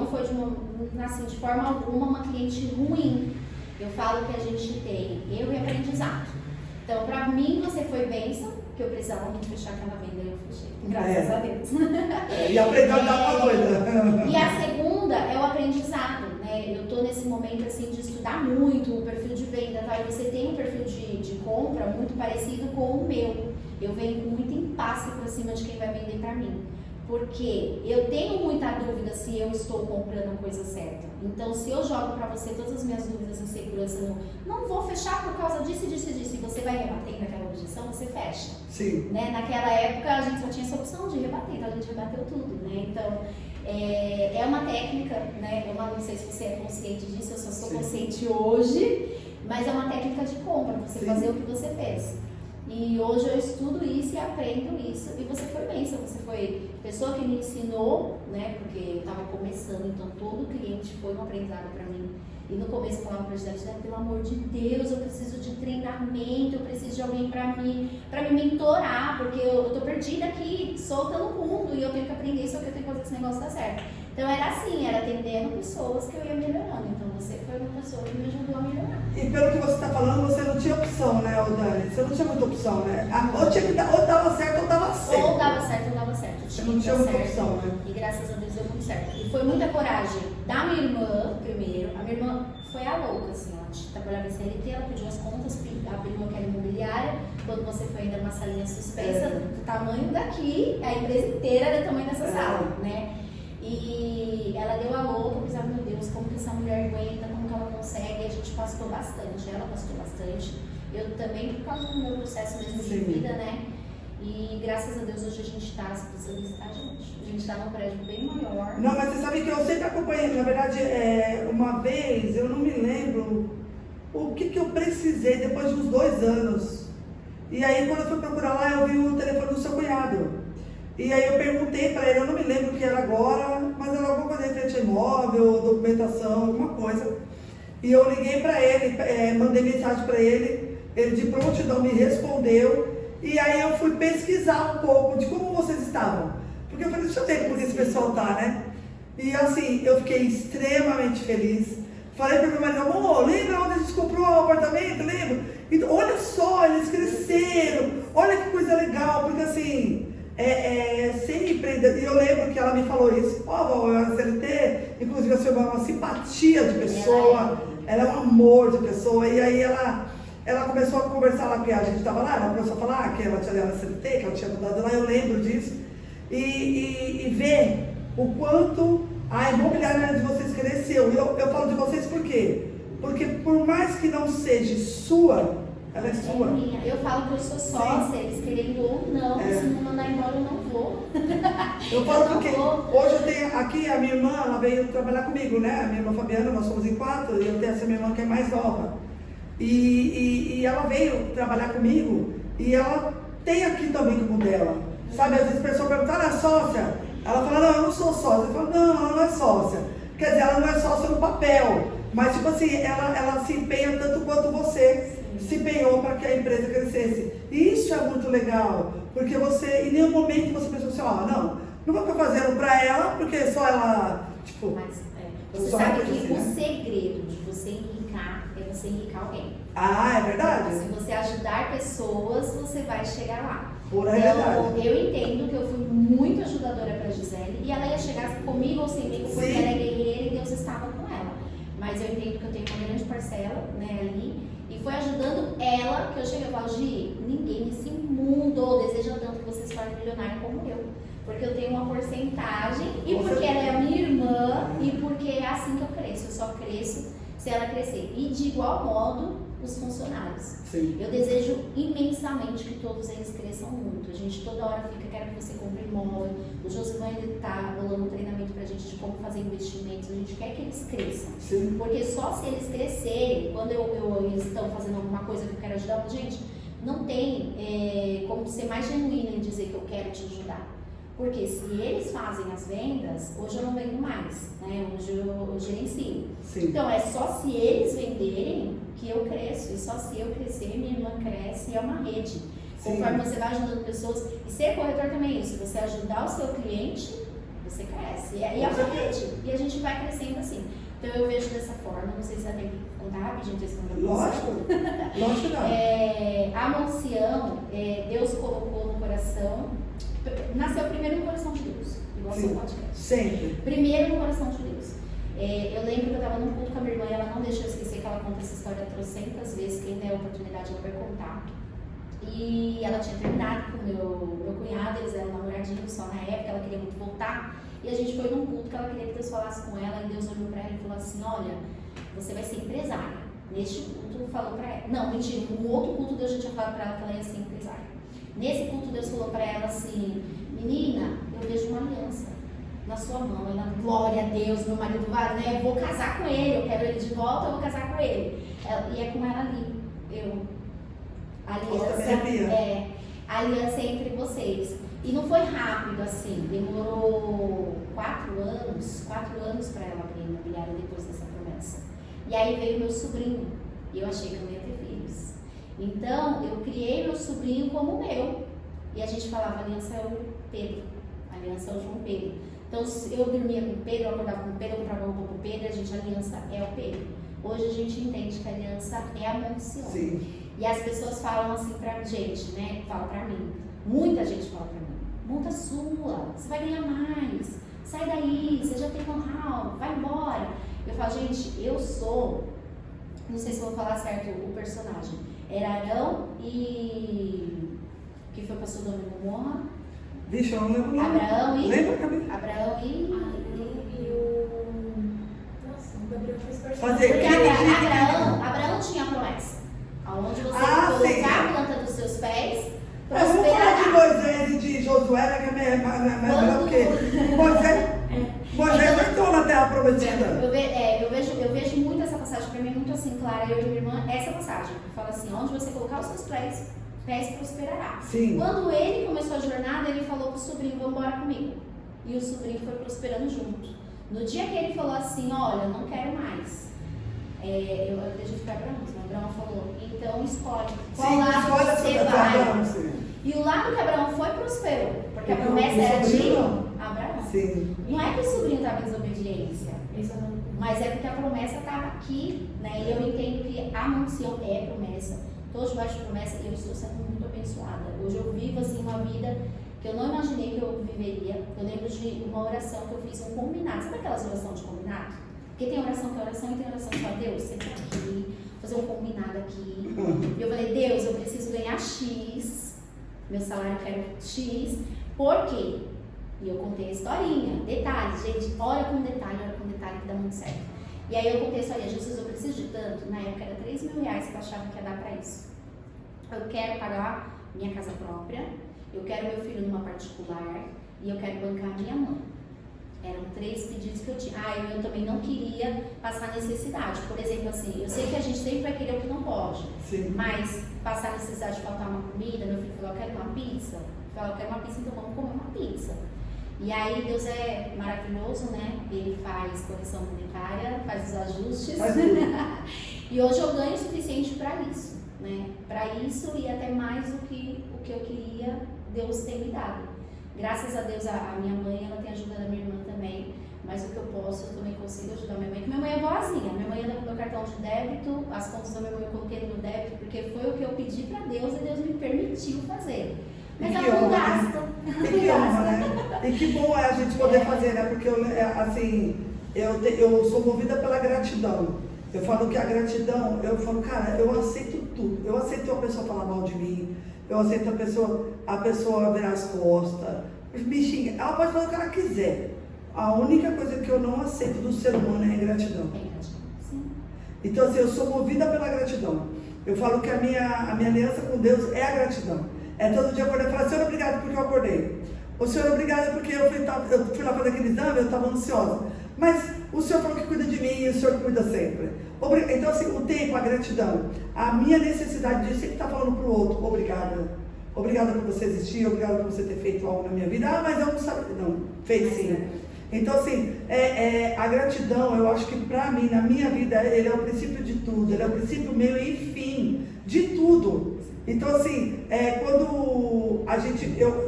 de forma alguma uma cliente ruim. Eu falo que a gente tem erro e aprendizado. Então, pra mim, você foi bênção, que eu precisava muito fechar aquela venda e eu fechei. Graças a Deus. E aprendeu a dar uma coisa. E a segunda é o aprendizado, né? Eu tô nesse momento, assim, de estudar muito o perfil de venda, tá? E você tem um perfil de compra muito parecido com o meu. Eu venho com muito impasse pra cima de quem vai vender pra mim. Porque eu tenho muita dúvida se eu estou comprando a coisa certa. Então, se eu jogo para você todas as minhas dúvidas e insegurança, não vou fechar por causa disso, disso e disso, e você vai rebater naquela objeção, você fecha. Sim. Né? Naquela época, a gente só tinha essa opção de rebater, então a gente rebateu tudo, né? Então, é uma técnica, né? Não sei se você é consciente disso, eu só sou consciente hoje, mas é uma técnica de compra, você fazer o que você fez. E hoje eu estudo isso e aprendo isso. E você foi bênção, você foi pessoa que me ensinou, né? Porque eu estava começando, então todo cliente foi um aprendizado para mim. E no começo eu falava para a Gisele, pelo amor de Deus, eu preciso de treinamento, eu preciso de alguém para me mentorar, porque eu tô perdida aqui, solta no mundo, e eu tenho que aprender, só que eu tenho que fazer esse negócio dar certo. Então era assim, era atendendo pessoas que eu ia melhorando. Então você foi uma pessoa que me ajudou a melhorar. E pelo que você está falando, você não tinha opção, né, Dani? Você não tinha muita opção, né? Ou dava certo ou dava certo. Ou dava certo ou dava certo. Você não tinha muita opção, né? E graças a Deus deu muito certo. E foi muita coragem da minha irmã, primeiro. A minha irmã foi a louca, assim, ela trabalhava em CLT, ela pediu as contas, abriu aquela imobiliária. Quando você foi ainda numa salinha suspensa, do tamanho daqui, a empresa inteira era do tamanho dessa sala, né? E ela deu a louca, eu pensava, meu Deus, como que essa mulher aguenta, como que ela consegue, e a gente pastou bastante, ela pastou bastante, eu também por causa do meu processo mesmo de vida, né? E graças a Deus hoje a gente está, se precisando visitar a gente está num prédio bem maior. Não, mas você sabe que eu sempre acompanhei, na verdade, uma vez, eu não me lembro o que eu precisei depois de uns 2 anos, e aí quando eu fui procurar lá, eu vi o telefone do seu cunhado. E aí eu perguntei para ele, eu não me lembro o que era agora, mas era alguma coisa referente a imóvel, documentação, alguma coisa. E eu liguei para ele, mandei mensagem para ele de prontidão me respondeu. E aí eu fui pesquisar um pouco de como vocês estavam. Porque eu falei, deixa eu ver como esse pessoal tá, né? E assim, eu fiquei extremamente feliz. Falei para meu marido, amor, lembra onde a gente comprou o apartamento? Lembra? Então, olha só, eles cresceram, olha que coisa legal, porque assim... sempre, e eu lembro que ela me falou isso, eu era CLT, inclusive a senhora é uma simpatia de pessoa, ela é um amor de pessoa, e aí ela começou a conversar lá, porque a gente estava lá, ela começou a falar que ela era CLT, que ela tinha mudado lá, eu lembro disso, e ver o quanto a imobiliária de vocês cresceu. E eu falo de vocês por quê? Porque por mais que não seja sua, ela é sua. Minha. Eu falo que eu sou sócia, eles querendo ou não, se não mandar embora eu não vou. Eu falo porque hoje eu tenho aqui a minha irmã, ela veio trabalhar comigo, né? A minha irmã Fabiana, nós somos em 4, e eu tenho essa minha irmã que é mais nova. E ela veio trabalhar comigo e ela tem aqui também como dela. Sabe, às vezes a pessoa pergunta, ela é sócia? Ela fala, não, eu não sou sócia. Eu falo, não, ela não é sócia. Quer dizer, ela não é sócia no papel, mas tipo assim, ela se empenha tanto quanto você se empenhou para que a empresa crescesse. E isso é muito legal, porque você, em nenhum momento você pensou assim, não vou ficar fazendo para ela, porque só ela, tipo... Mas você sabe que o segredo de você enricar é você enricar alguém. Ah, é verdade? Se você ajudar pessoas, você vai chegar lá. Pura realidade. Eu entendo que eu fui muito ajudadora para Gisele e ela ia chegar comigo ou sem mim porque Sim. ela é guerreira e Deus estava com ela. Mas eu entendo que eu tenho uma grande parcela, né, ali. E foi ajudando ela que eu cheguei e falo, Gi, ninguém nesse mundo deseja tanto que você se torne milionário como eu. Porque eu tenho uma porcentagem e porque ela é a minha irmã e porque é assim que eu cresço. Eu só cresço se ela crescer. E de igual modo, os funcionários. Sim. Eu desejo imensamente que todos eles cresçam muito. A gente toda hora fica, quero que você compre imóvel. O Josivan ainda está rolando um treinamento pra gente de como fazer investimentos. A gente quer que eles cresçam. Sim. Porque só se eles crescerem, quando eles estão fazendo alguma coisa que eu quero ajudar, gente, não tem como ser mais genuína em dizer que eu quero te ajudar. Porque se eles fazem as vendas, hoje eu não vendo mais, né? Hoje eu gerencio. Sim. Então é só se eles venderem que eu cresço. E só se eu crescer, minha irmã cresce e é uma rede. Sim. Conforme você vai ajudando pessoas. E ser corretor também é isso. Você ajudar o seu cliente, você cresce. E é uma rede. E a gente vai crescendo assim. Então eu vejo dessa forma. Não sei se você tem que contar rapidinho esse Lógico. Lógico não. A Mancião, Deus colocou no coração. Nasceu primeiro no coração de Deus, igual seu podcast. Sempre. Primeiro no coração de Deus. Eu lembro que eu estava num culto com a minha irmã e ela não deixou eu esquecer que ela conta essa história trocentas vezes. Quem der a oportunidade ela vai contar. E ela tinha terminado com o meu cunhado, eles eram namoradinhos só na época, ela queria muito voltar. E a gente foi num culto que ela queria que Deus falasse com ela e Deus olhou para ela e falou assim: olha, você vai ser empresária. Neste culto falou para ela. Não, mentira, um outro culto Deus já tinha falado para ela que ela ia ser empresária. Nesse culto Deus falou para ela assim: menina, eu vejo uma aliança na sua mão. Ela, glória a Deus, meu marido vai, né? Eu vou casar com ele, eu quero ele de volta, eu vou casar com ele. E é com ela ali. A aliança é entre vocês. E não foi rápido assim, demorou 4 anos para ela abrir a imobiliária depois dessa promessa. E aí veio meu sobrinho, e eu achei que eu não ia ter filhos. Então, eu criei meu sobrinho como meu. E a gente falava, a aliança é o Pedro, a aliança é o João Pedro. Então, eu dormia com o Pedro, eu acordava com o Pedro, eu comprava roupa com o Pedro, a aliança é o Pedro. Hoje a gente entende que a aliança é a Mancião. Sim. E as pessoas falam assim pra gente, né? Falam pra mim. Muita gente fala pra mim. Monta sua, você vai ganhar mais. Sai daí, você já tem know-how, vai embora. Eu falo, gente, eu sou... Não sei se eu vou falar certo o personagem. Era Arão e... que foi para Sodoma e Gomorra. Vixe, eu não lembro. Abraão e... Lembra, Gabi? Abraão e o... Nossa, o Gabriel fez parte. Porque Abraão tinha a promessa. Aonde você colocar a planta dos seus pés, Vamos falar de Moisés e de Josué, né, que é mais melhor porque Moisés não entrou na terra prometida. Eu vejo muito essa passagem, para mim é muito assim, clara, eu e minha irmã, essa passagem, que fala assim, onde você colocar os seus pés prosperará. Sim. Quando ele começou a jornada, ele falou pro sobrinho, vamos embora comigo. E o sobrinho foi prosperando junto. No dia que ele falou assim, olha, não quero mais. Eu acredito que Abraão falou, então escolhe qual lado você vai. E o lado que Abraão foi prosperou, porque a promessa era de Abraão. Sim. Não é que o sobrinho estava em desobediência, mas é porque a promessa estava aqui, né? E eu entendo que a Mancião é promessa, todos debaixo de promessa, e eu estou sendo muito abençoada. Hoje eu vivo assim uma vida que eu não imaginei que eu viveria. Eu lembro de uma oração que eu fiz, um combinado. Sabe aquelas orações de combinado? Porque tem oração que é oração e tem oração que fala, Deus, você está aqui, fazer um combinado aqui. E eu falei, Deus, eu preciso ganhar X, meu salário eu quero X, por quê? E eu contei a historinha, detalhes, gente, ora com detalhe que dá muito certo. E aí eu contei a historinha, Jesus, eu preciso de tanto, na época era R$3.000 que eu achava que ia dar pra isso. Eu quero pagar minha casa própria, eu quero meu filho numa particular e eu quero bancar minha mãe. Eram 3 pedidos que eu tinha. Eu também não queria passar necessidade. Por exemplo, assim, eu sei que a gente sempre vai querer o que não pode. Sim. Mas passar necessidade de faltar uma comida, meu filho falou, eu quero uma pizza. Eu falei, eu quero uma pizza, então vamos comer uma pizza. E aí Deus é maravilhoso, né? Ele faz correção monetária, faz os ajustes. E hoje eu ganho o suficiente para isso, né? Para isso e até mais do que o que eu queria, Deus tem me dado. Graças a Deus, a minha mãe, ela tem ajudado a minha irmã também, mas o que eu posso, eu também consigo ajudar a minha mãe, que minha mãe é boazinha. Minha mãe anda com meu cartão de débito, as contas da minha mãe eu coloquei no meu débito, porque foi o que eu pedi para Deus e Deus me permitiu fazer. Mas E ela que não honra, gasta. né? E que honra, né? E que bom é a gente poder fazer, né? Porque assim, eu sou movida pela gratidão. Eu falo que a gratidão, eu falo, cara, eu aceito tudo. Eu aceito uma pessoa falar mal de mim, eu aceito a pessoa virar as costas, me xinga. Ela pode falar o que ela quiser. A única coisa que eu não aceito do ser humano é a ingratidão. Sim. Então, assim, eu sou movida pela gratidão. Eu falo que a minha aliança com Deus é a gratidão. É todo dia acordar e falar, Senhor, obrigado porque eu acordei. O Senhor, obrigado porque eu fui lá fazer aquele exame, eu estava ansiosa. Mas o Senhor falou que cuida de mim e o Senhor cuida sempre. Então, assim, o tempo, a gratidão, a minha necessidade de sempre estar falando para o outro, obrigada. Obrigada por você existir, obrigada por você ter feito algo na minha vida. Ah, mas eu não sabia. Não, fez sim. Então, assim, a gratidão, eu acho que para mim, na minha vida, ele é o princípio de tudo, ele é o princípio, meio e fim de tudo. Então, assim, quando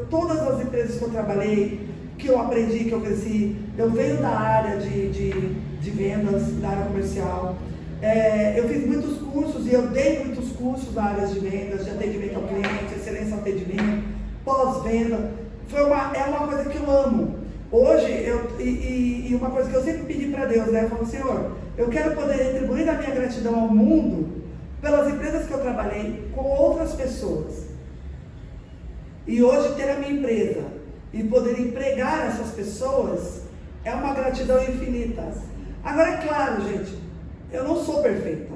todas as empresas que eu trabalhei, que eu aprendi, que eu cresci, eu venho da área de vendas, da área comercial. Eu fiz muitos cursos e eu dei muitos cursos na área de vendas, de atendimento ao cliente, excelência ao atendimento, pós-venda. É uma coisa que eu amo. Hoje, e uma coisa que eu sempre pedi para Deus, né? Eu falo, Senhor, eu quero poder retribuir a minha gratidão ao mundo pelas empresas que eu trabalhei com outras pessoas. E hoje ter a minha empresa e poder empregar essas pessoas é uma gratidão infinita. Agora, é claro, gente, eu não sou perfeita.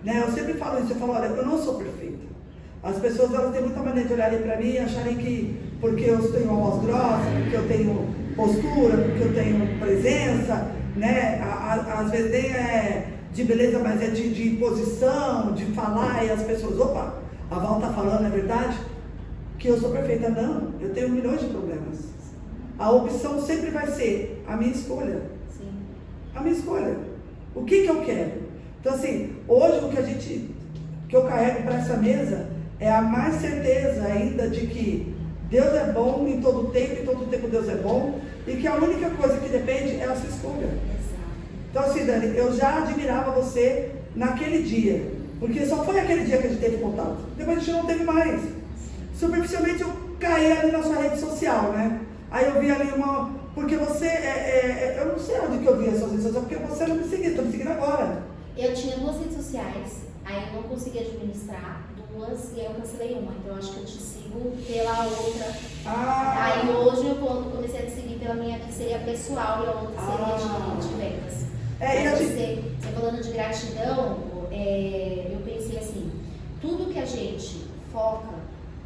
Né? Eu sempre falo isso, eu falo, olha, eu não sou perfeita. As pessoas elas têm muita maneira de olharem para mim e acharem que porque eu tenho uma voz grossa, porque eu tenho postura, porque eu tenho presença, né? Às vezes nem é de beleza, mas é de posição, de falar, e as pessoas, opa, a Val está falando, é verdade? Que eu sou perfeita. Não, eu tenho milhões de problemas. A opção sempre vai ser a minha escolha. Sim. A minha escolha. O que eu quero? Então, assim, hoje o que eu carrego para essa mesa é a mais certeza ainda de que Deus é bom em todo tempo Deus é bom, e que a única coisa que depende é a sua escolha. Exato. Então, assim, Dani, eu já admirava você naquele dia, porque só foi aquele dia que a gente teve contato. Depois a gente não teve mais. Superficialmente eu caí ali na sua rede social, né? Aí eu vi ali porque você, eu não sei onde que eu vi as suas redes sociais, porque você não me seguia, estou me seguindo agora. Eu tinha 2 redes sociais, aí eu não consegui administrar 2 e aí eu cancelei uma, então eu acho que eu te sigo pela outra. Aí hoje eu comecei a te seguir pela minha, que seria pessoal, e a outra seria de vendas. Você falando de gratidão, eu pensei assim, tudo que a gente foca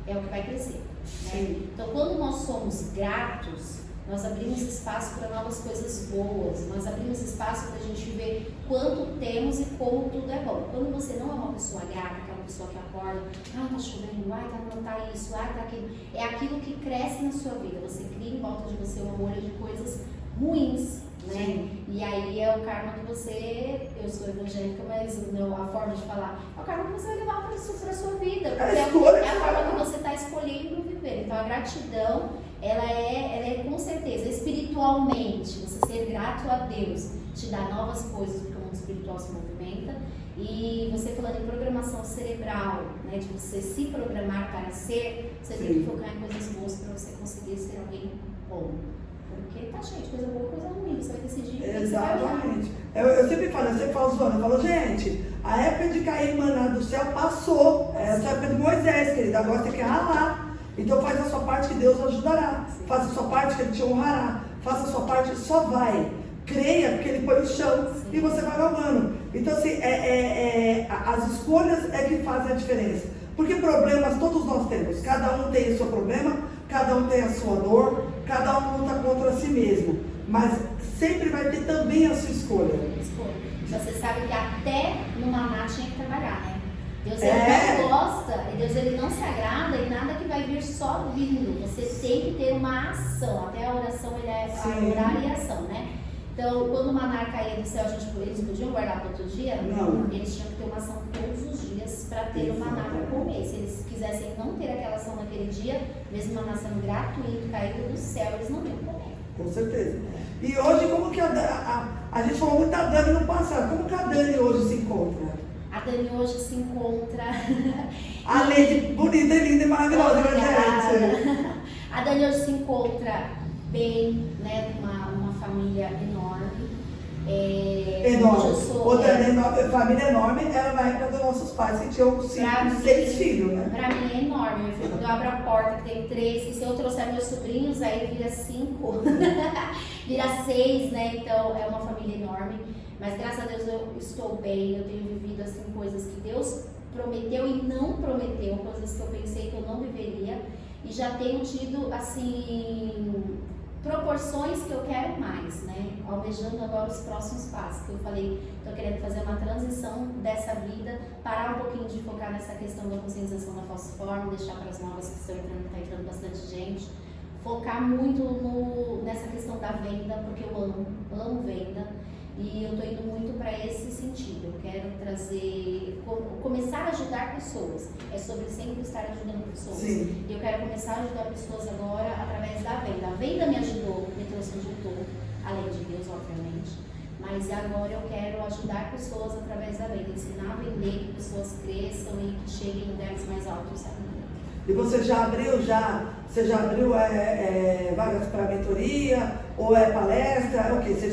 é o que vai crescer. Né? Então, quando nós somos gratos, nós abrimos espaço para novas coisas boas, nós abrimos espaço para a gente ver quanto temos e como tudo é bom. Quando você não é uma pessoa grata, que é uma pessoa que acorda, tá chovendo, tá isso, tá aquilo, é aquilo que cresce na sua vida. Você cria em volta de você uma bolha de coisas ruins, né? Sim. E aí é o karma que eu sou evangélica, mas a forma de falar, é o karma que você vai levar para a sua vida, porque é a forma que você está escolhendo viver. Então a gratidão, ela é com certeza, espiritualmente, você ser grato a Deus, te dá novas coisas, porque o mundo espiritual se movimenta. E você falando em programação cerebral, né, de você se programar para ser, você tem que focar em coisas boas para você conseguir ser alguém bom. Porque tá cheio de coisa boa, coisa ruim, você vai decidir. Exatamente. Eu sempre falo zoando, eu falo, gente, a época de cair maná do céu passou. Essa é a época de Moisés, querida, agora tem que ralar. Então faz a sua parte que Deus ajudará. Faça a sua parte que Ele te honrará. Faça a sua parte, só vai. Creia, porque Ele põe o chão e você vai galgando. Então, assim, as escolhas é que fazem a diferença. Porque problemas todos nós temos. Cada um tem o seu problema, cada um tem a sua dor, cada um luta contra si mesmo. Mas sempre vai ter também a sua escolha. Você sabe que até no maná tinha que trabalhar, né? Deus ele não gosta, Deus ele não se agrada em nada que vai vir só vindo. Você tem que ter uma ação. Até a oração ele é orar e ação, né? Então, quando o maná caía do céu, eles podiam guardar para outro dia? Não. Eles tinham que ter uma ação todos os dias para ter o maná para comer. Se eles quisessem não ter aquela ação naquele dia, mesmo o maná sendo gratuito, caído do céu, eles não iam comer. Com certeza. E hoje, como que a gente falou muito da Dani no passado, como que a Dani hoje se encontra? A Dani hoje se encontra... Além de bonita, linda e maravilhosa, né, gente? A Dani hoje se encontra bem, né? Uma família enorme. Enorme. Eu sou, Outra família enorme era na época dos nossos pais, que tinham 6 filhos, né? Pra mim é enorme. Quando eu abro a porta, que tem 3, e se eu trouxer meus sobrinhos, aí vira 5, vira 6, né? Então é uma família enorme. Mas graças a Deus eu estou bem, eu tenho vivido assim coisas que Deus prometeu e não prometeu, coisas que eu pensei que eu não viveria. E já tenho tido assim proporções que eu quero mais, né? Almejando agora os próximos passos, que eu falei, estou querendo fazer uma transição dessa vida, parar um pouquinho de focar nessa questão da conscientização da falciforme, deixar para as novas que estão entrando, está entrando bastante gente, focar muito nessa questão da venda, porque eu amo venda, e eu estou indo muito para esse sentido. Eu quero começar a ajudar pessoas. É sobre sempre estar ajudando pessoas. Sim. Eu quero começar a ajudar pessoas agora através da venda. A venda me ajudou, me trouxe onde eu estou, além de Deus, obviamente. Mas agora eu quero ajudar pessoas através da venda, ensinar a vender, que pessoas cresçam e que cheguem em lugares mais altos ainda. E você já abriu vagas para mentoria, ou é palestra, é o quê? Você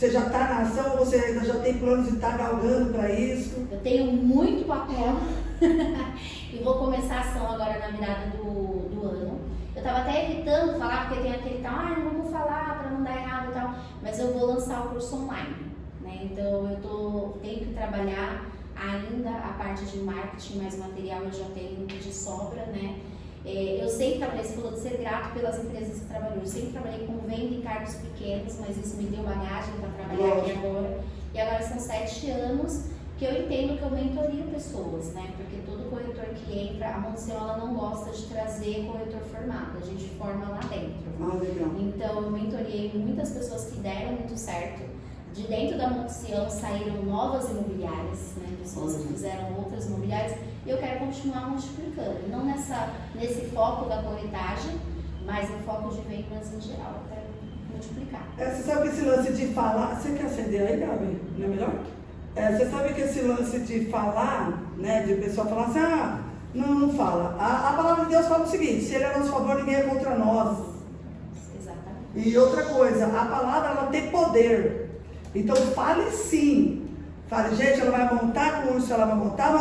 já está na ação, ou você ainda já tem planos de estar galgando para isso? Eu tenho muito papel e vou começar a ação agora na virada do ano. Eu estava até evitando falar, porque tem aquele tal, não vamos falar para não dar errado e tal, mas eu vou lançar o curso online, né? Então tenho que trabalhar ainda a parte de marketing, mais material eu já tenho de sobra, né? Eu sempre trabalhei, você falou de ser grato pelas empresas que trabalhou. Eu sempre trabalhei com venda em cargos pequenos, mas isso me deu bagagem para trabalhar aqui agora. E agora são 7 anos que eu entendo que eu mentorio pessoas, né? Porque todo corretor que entra, a Monção ela não gosta de trazer corretor formado, a gente forma lá dentro. Legal. Então eu mentoriei muitas pessoas que deram muito certo. De dentro da Monção saíram novas imobiliárias, né? Pessoas que fizeram outras imobiliárias. E eu quero continuar multiplicando, não nesse foco da corretagem, mas no foco de vendas em geral. Eu quero multiplicar. Você sabe que esse lance de falar... Você quer acender aí, Gabi? Não é melhor? Você sabe que esse lance de falar, né? De pessoa falar assim, não fala. A palavra de Deus fala o seguinte, se ele é a nosso favor, ninguém é contra nós. Exatamente. E outra coisa, a palavra ela tem poder. Então fale sim. Fale, gente, ela vai montar curso, ela vai montar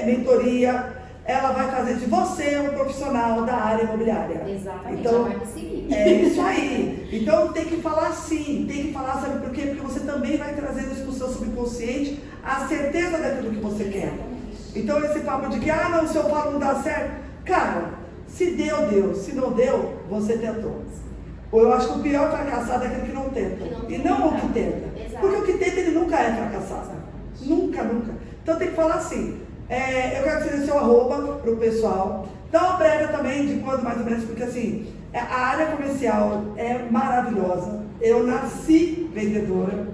mentoria, ela vai fazer de você um profissional da área imobiliária. Exatamente, então, ela vai me seguir. É isso aí. Então tem que falar sim, tem que falar, sabe por quê? Porque você também vai trazendo isso para o seu subconsciente, a certeza daquilo que você quer. Então esse papo de que, não, se eu falo não dá certo. Cara, se deu, deu. Se não deu, você tentou. Ou eu acho que o pior fracassado é aquele que não tenta. E não o que tenta. Exato. Porque o que tenta, ele nunca é fracassado. Nunca. Então tem que falar assim. Eu quero que você dê seu arroba pro pessoal. Dá uma prévia também de quando mais ou menos, porque assim, a área comercial é maravilhosa. Eu nasci vendedora.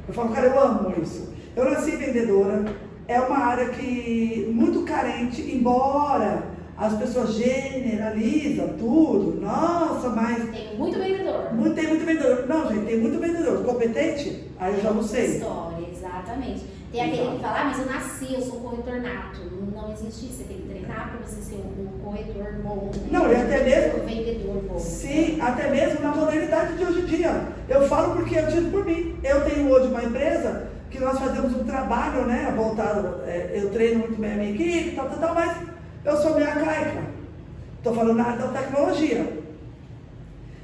Eu falo, cara, eu amo isso. Eu nasci vendedora. É uma área que muito carente, embora as pessoas generalizam tudo. Nossa, mas... Tem muito vendedor. Tem muito vendedor. Não, gente, tem muito vendedor. Competente? Aí eu já não sei. História, exatamente. Tem aquele que fala, mas eu nasci, eu sou um corretor nato. Não existe isso. Você tem que treinar para você ser um corretor bom. Né? Não, e até mesmo... Um vendedor bom. Sim, até mesmo na modernidade de hoje em dia. Eu falo porque eu tiro por mim. Eu tenho hoje uma empresa que nós fazemos um trabalho, né, voltado... eu treino muito bem a minha equipe, tal, mas... Eu sou meio arcaica. Estou falando na área da tecnologia.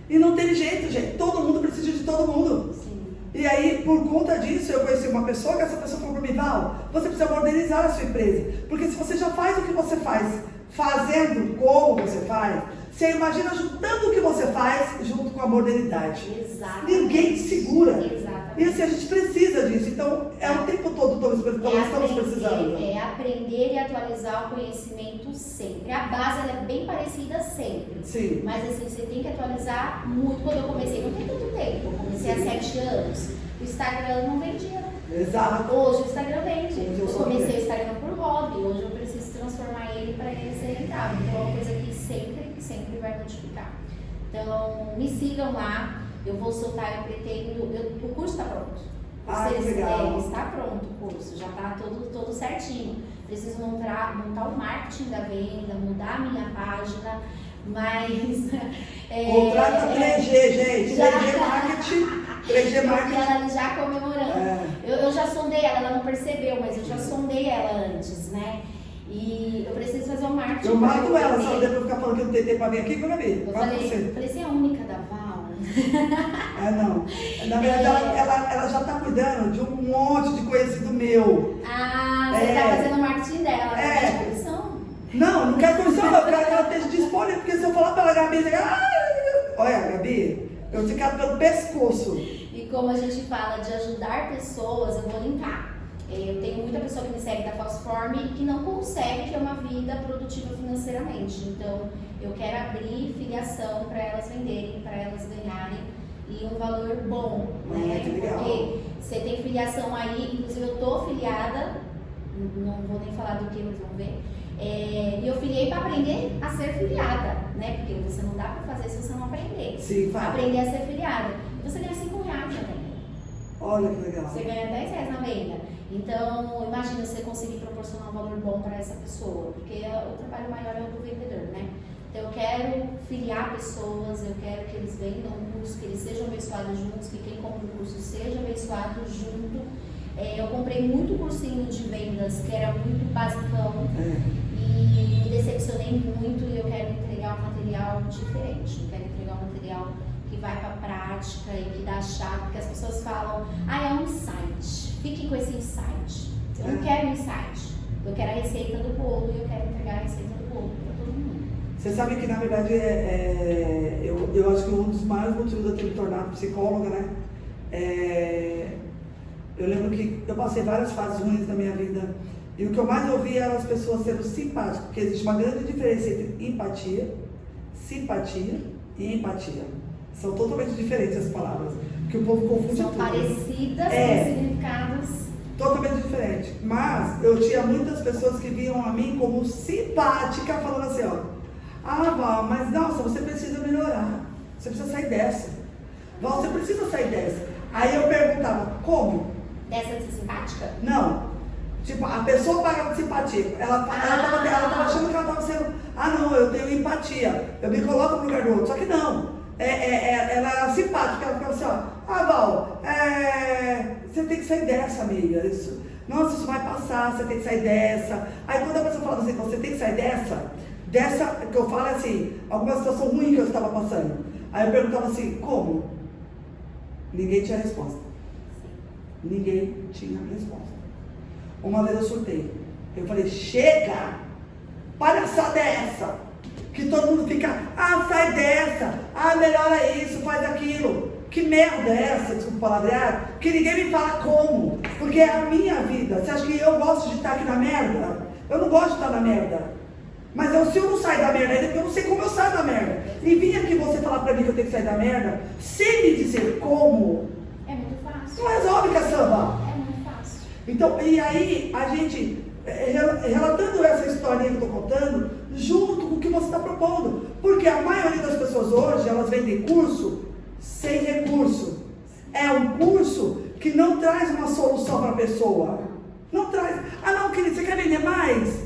E não tem jeito, gente. Todo mundo precisa de todo mundo. Sim. E aí, por conta disso, eu conheci uma pessoa, que essa pessoa falou para mim, Val, você precisa modernizar a sua empresa. Porque se você já faz o que você faz, fazendo como você faz, você imagina juntando o que você faz junto com a modernidade. Exatamente. Ninguém te segura. Exatamente. E assim, a gente precisa disso. Então, o tempo todo nós estamos precisando. É aprender e atualizar o conhecimento sempre. A base ela é bem parecida sempre. Sim. Mas assim, você tem que atualizar muito. Quando eu comecei, não tem tanto tempo. Eu comecei há 7 anos. O Instagram não vendia. Exato. Hoje o Instagram vende. Eu comecei bem. o Instagram por hobby. Hoje eu preciso transformar ele para ele ser rentável. Então é uma coisa que sempre vai multiplicar. Então me sigam lá. Eu vou soltar, eu pretendo. O curso está pronto. Que legal. Está pronto o curso, já está todo certinho. Preciso montar o marketing da venda, mudar a minha página, mas... Contrata 3G, gente. 3G Marketing. 3G Marketing. Ela já comemorando. Eu já sondei ela não percebeu, mas eu já sondei ela antes, né? E eu preciso fazer o marketing. Eu mato ela, só depois ficar falando que eu não tentei pra vir aqui, que eu não vi. Eu falei, você é a única da Val? Não. Na verdade, ela já tá cuidando de um monte de conhecido meu. Você tá fazendo o marketing dela, não comissão. Não quero comissão, eu quero que ela esteja disponível, porque se eu falar pra ela, Gabi, olha, Gabi, eu te quero pelo pescoço. E como a gente fala de ajudar pessoas, eu vou linkar. Eu tenho muita pessoa que me segue da Falseform e que não consegue ter uma vida produtiva financeiramente. Então, eu quero abrir filiação para elas venderem, para elas ganharem e um valor bom, né? Porque você tem filiação aí, inclusive eu tô filiada, não vou nem falar do que, mas vamos ver. E eu filiei para aprender a ser filiada, né? Porque você não dá para fazer se você não aprender. Sim, fala. Aprender a ser filiada. E você ganha R$5 também. Olha que legal. Você ganha R$10 na venda. Então, imagina você conseguir proporcionar um valor bom para essa pessoa, porque o trabalho maior é o do vendedor, né? Então, eu quero filiar pessoas, eu quero que eles vendam um curso, que eles sejam abençoados juntos, que quem compra o curso seja abençoado junto. Eu comprei muito cursinho de vendas, que era muito basicão, e me decepcionei muito, e eu quero entregar um material diferente, eu quero entregar um material que vai para a prática e que dá a chave, porque as pessoas falam, é um insight, fique com esse insight. Eu não quero insight, eu quero a receita do bolo e eu quero entregar a receita do bolo para todo mundo. Você sabe que, na verdade, eu acho que um dos maiores motivos de eu ter me tornado psicóloga, né? Eu lembro que eu passei várias fases ruins na minha vida e o que eu mais ouvia eram as pessoas sendo simpáticas, porque existe uma grande diferença entre empatia, simpatia e empatia. São totalmente diferentes as palavras, porque o povo confunde São tudo. parecidas com significados totalmente diferentes. Mas eu tinha muitas pessoas que viam a mim como simpática, falando assim, Val, mas nossa, você precisa melhorar, você precisa sair dessa. Val, você precisa sair dessa. Aí eu perguntava, como? Dessa de ser simpática? Não. Tipo, a pessoa pagava de simpatia. Ela tava achando que ela tava sendo, não, eu tenho empatia, eu me coloco no lugar do outro. Só que não. Ela era simpática, ela ficava assim, Val, você tem que sair dessa, amiga. Nossa, isso vai passar, você tem que sair dessa. Aí quando a pessoa falava assim, você tem que sair dessa que eu falo assim, alguma situação ruim que eu estava passando. Aí eu perguntava assim, como? Ninguém tinha resposta. Ninguém tinha resposta. Uma vez eu surtei. Eu falei, chega! Palhaçada é essa? Que todo mundo fica, sai dessa, melhora isso, faz aquilo. Que merda é essa, desculpa o palavreado? Que ninguém me fala como. Porque é a minha vida. Você acha que eu gosto de estar aqui na merda? Eu não gosto de estar na merda. Mas se eu não sair da merda ainda, eu não sei como eu saio da merda. E vim aqui você falar pra mim que eu tenho que sair da merda, sem me dizer como. É muito fácil. Não resolve, caçamba. É muito fácil. Então, e aí, a gente, relatando essa historinha que eu estou contando, junto com o que você está propondo. Porque a maioria das pessoas hoje, elas vendem curso sem recurso. É um curso que não traz uma solução para a pessoa. Não traz. Não, querido, você quer vender mais?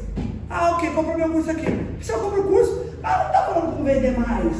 Ok, compra meu curso aqui. Se eu compro o curso, não está falando como vender mais.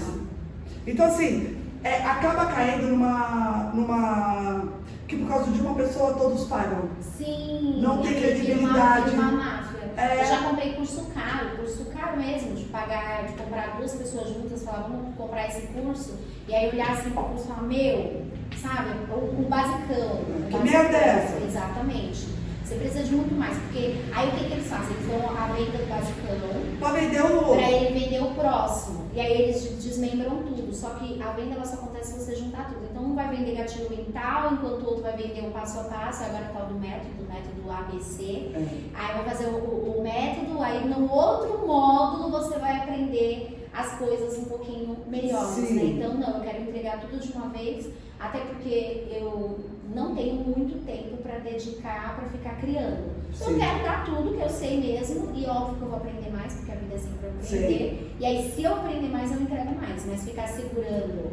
Então, assim, acaba caindo numa que por causa de uma pessoa todos pagam. Sim. Não tem credibilidade. Uma máfia. Eu já comprei curso caro mesmo, de comprar duas pessoas juntas, falar, vamos comprar esse curso, e aí olhar assim pro curso e falar, sabe, o basicão. Que merda é essa? Exatamente. Você precisa de muito mais, porque aí o que eles fazem? Eles dão a venda do basicão para vender o outro. Para ele vender o próximo. E aí eles desmembram tudo. Só que a venda ela só acontece se você juntar tudo. Então um vai vender gatilho mental, enquanto o outro vai vender o passo a passo, agora tá do método ABC. Aí vai fazer o método, aí no outro módulo você vai aprender as coisas um pouquinho melhores, né? Então não, eu quero entregar tudo de uma vez, até porque eu não tenho muito tempo para dedicar para ficar criando. Então eu quero dar tudo que eu sei mesmo, e óbvio que eu vou aprender mais, porque a vida é sempre para aprender. E aí se eu aprender mais, eu entrego mais, mas ficar segurando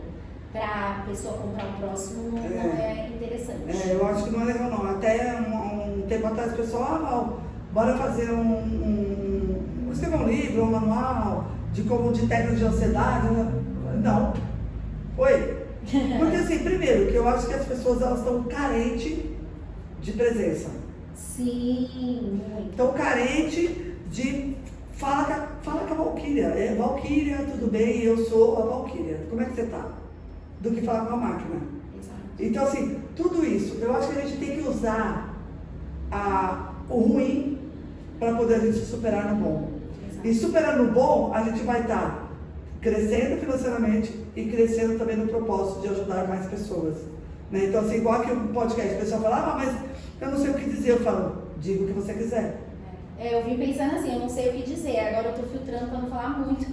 para a pessoa comprar o próximo não é interessante. Eu acho que não é legal não. Até um tempo atrás o pessoal, bora fazer escrever um livro, um manual de técnica de ansiedade. Não. Oi. Porque assim, primeiro, que eu acho que as pessoas elas estão carentes de presença. Sim, muito. Estão carentes de... Fala com a Valquíria. Valquíria, tudo bem, eu sou a Valquíria. Como é que você tá? Do que falar com a máquina. Exato. Então assim, tudo isso, eu acho que a gente tem que usar o ruim para poder a gente superar no bom. Exato. E superando no bom, a gente vai estar crescendo financeiramente e crescendo também no propósito de ajudar mais pessoas. Né? Então assim, igual aqui o podcast, o pessoal fala, mas eu não sei o que dizer. Eu falo, diga o que você quiser. Eu vim pensando assim, eu não sei o que dizer, agora eu tô filtrando pra não falar muito.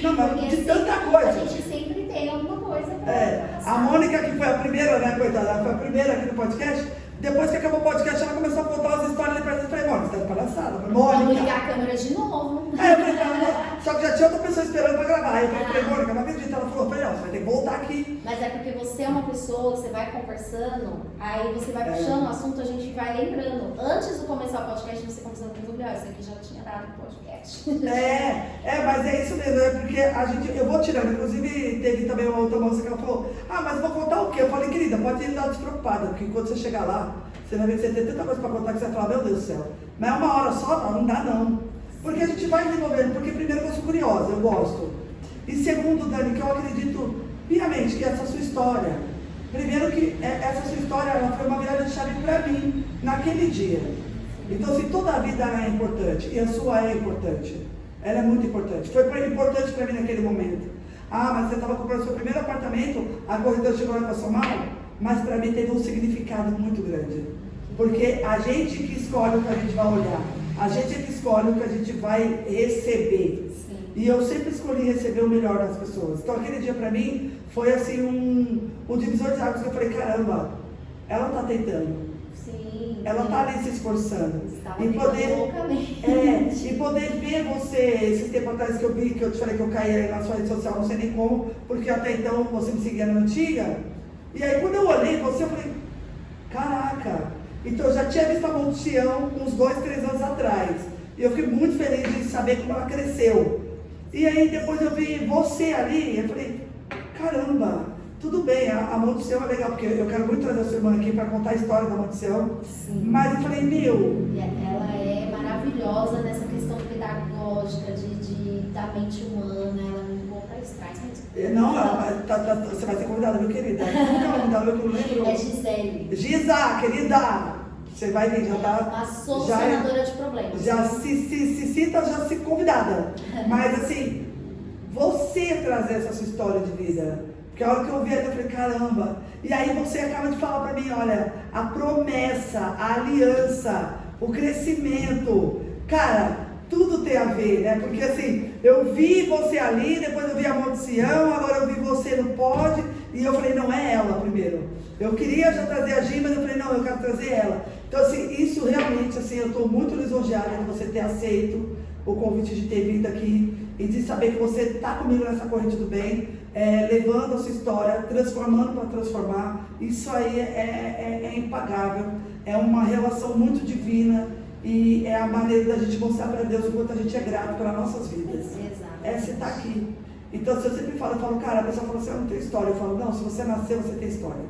Não, mas porque, de assim, tanta coisa. A gente sempre tem alguma coisa pra A Mônica, que foi a primeira, né, coitada, ela foi a primeira aqui no podcast. Depois que acabou o podcast, ela começou a contar as histórias ali pra gente. Eu falei, Mônica, você tá de palhaçada. Eu falei, Vamos Mônica. ligar a câmera de novo. Eu falei, só que já tinha outra pessoa esperando pra gravar. Aí eu falei, Mônica, não acredito. Ela falou, não, você vai ter que voltar aqui. Mas é porque você é uma pessoa, você vai conversando, aí você vai puxando o assunto, a gente vai lembrando. Antes de começar o podcast, você conversando com o Gabriel, isso aqui já tinha dado no podcast. Mas é isso mesmo, porque eu vou tirando. Inclusive, teve também uma outra moça que ela falou, mas vou contar o quê? Eu falei, querida, pode ir lá despreocupada, porque quando você chegar lá, você vai ver que você tem tanta coisa pra contar que você vai falar, meu Deus do céu. Mas é uma hora só, não dá não. Porque a gente vai desenvolvendo, porque primeiro eu sou curiosa, eu gosto. E segundo, Dani, que eu acredito piamente que essa sua história, primeiro que essa sua história ela foi uma virada de chave para mim, naquele dia. Então, se toda a vida é importante, e a sua é importante, ela é muito importante. Foi importante para mim naquele momento. Mas você estava comprando seu primeiro apartamento, a corretora chegou lá e passou mal, mas para mim teve um significado muito grande. Porque a gente que escolhe o que a gente vai olhar, a gente que escolhe o que a gente vai receber. Sim. E eu sempre escolhi receber o melhor das pessoas. Então aquele dia para mim foi assim um divisor de águas que eu falei, caramba, ela está tentando. Sim. Ela está ali se esforçando. Estava E poder, loucamente. e poder ver você, esses tempos atrás que eu vi, que eu te falei que eu caí aí na sua rede social, não sei nem como, porque até então você me seguia na antiga. E aí quando eu olhei você, eu falei, caraca, então eu já tinha visto a Monte Sião uns 2, 3 anos atrás. E eu fiquei muito feliz de saber como ela cresceu. E aí depois eu vi você ali, eu falei, caramba, tudo bem, a Monte Sião é legal, porque eu quero muito trazer a sua irmã aqui para contar a história da Monte Sião. Sim. Mas eu falei, E ela é maravilhosa nessa questão pedagógica da mente humana, ela é muito boa para isso, traz mesmo. não, você vai ser convidada, meu querida. Como é o nome dela, eu não lembro. É Gisele. Gisa, querida, você vai ver, já tá. Uma solucionadora de problemas. Já se cita, já se convidada. Mas assim, você trazer essa sua história de vida. Porque a hora que eu vi ela, eu falei, caramba. E aí você acaba de falar pra mim, olha, a promessa, a aliança, o crescimento. Cara, tudo tem a ver, né? Porque assim, eu vi você ali, depois eu vi a Monte Sião, agora eu vi você no pod, e eu falei, não é ela primeiro. Eu queria já trazer a Gi, mas eu falei, não, eu quero trazer ela. Então assim, isso realmente, assim, eu estou muito lisonjeada de você ter aceito o convite de ter vindo aqui e de saber que você está comigo nessa corrente do bem, levando a sua história, transformando para transformar. Isso aí é impagável, é uma relação muito divina e é a maneira da gente mostrar para Deus o quanto a gente é grato pelas nossas vidas. Exato. Você está aqui. Então, se eu sempre falo, cara, a pessoa fala assim, eu não tenho história. Eu falo, não, se você nasceu, você tem história.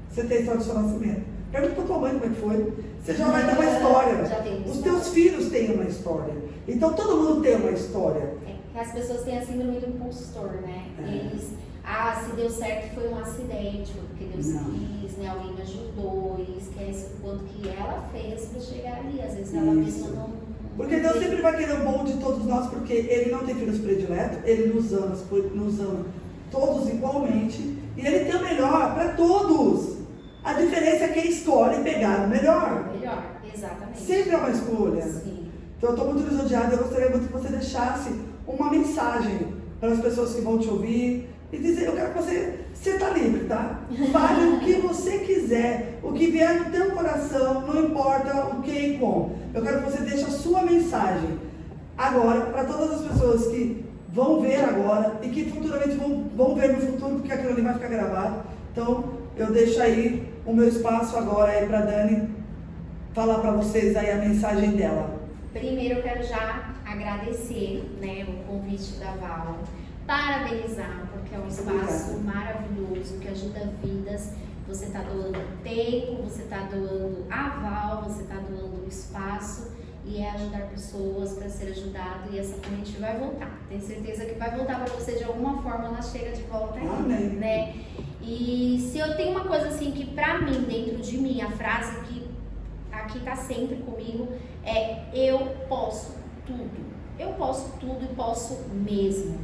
Você tem história do seu nascimento. Pergunta para tua mãe como é que foi. Você já vai ter uma história. Já tem Os teus filhos têm uma história. Então, todo mundo tem uma história. Que as pessoas têm a síndrome do impostor, né? Eles, se deu certo foi um acidente, foi porque Deus quis, né? Alguém me ajudou, e esquece o quanto que ela fez para chegar ali. Às vezes ela mesma não. Porque Deus sempre vai querer o bom de todos nós, porque Ele não tem filhos prediletos, Ele nos ama todos igualmente, e Ele tem o melhor para todos. A diferença é quem escolhe pegar o melhor. Melhor, exatamente. Sempre é uma escolha. Sim. Então eu estou muito lisonjeada, eu gostaria muito que você deixasse uma mensagem para as pessoas que vão te ouvir e dizer, eu quero que você está livre, tá? Fale o que você quiser, o que vier no teu coração, não importa o que e como. Eu quero que você deixe a sua mensagem agora para todas as pessoas que vão ver agora e que futuramente vão ver no futuro, porque aquilo ali vai ficar gravado. Então, eu deixo aí o meu espaço agora aí para Dani falar para vocês aí a mensagem dela. Primeiro eu quero já agradecer, né, o convite da Val, parabenizar, porque é um espaço maravilhoso que ajuda vidas. Você está doando tempo, você está doando aval, você está doando espaço e é ajudar pessoas para ser ajudado, e essa corrente vai voltar. Tenho certeza que vai voltar para você de alguma forma, ela chega de volta aí, né? E se eu tenho uma coisa assim que para mim, dentro de mim, a frase que aqui tá sempre comigo é: eu posso tudo. Eu posso tudo e posso mesmo.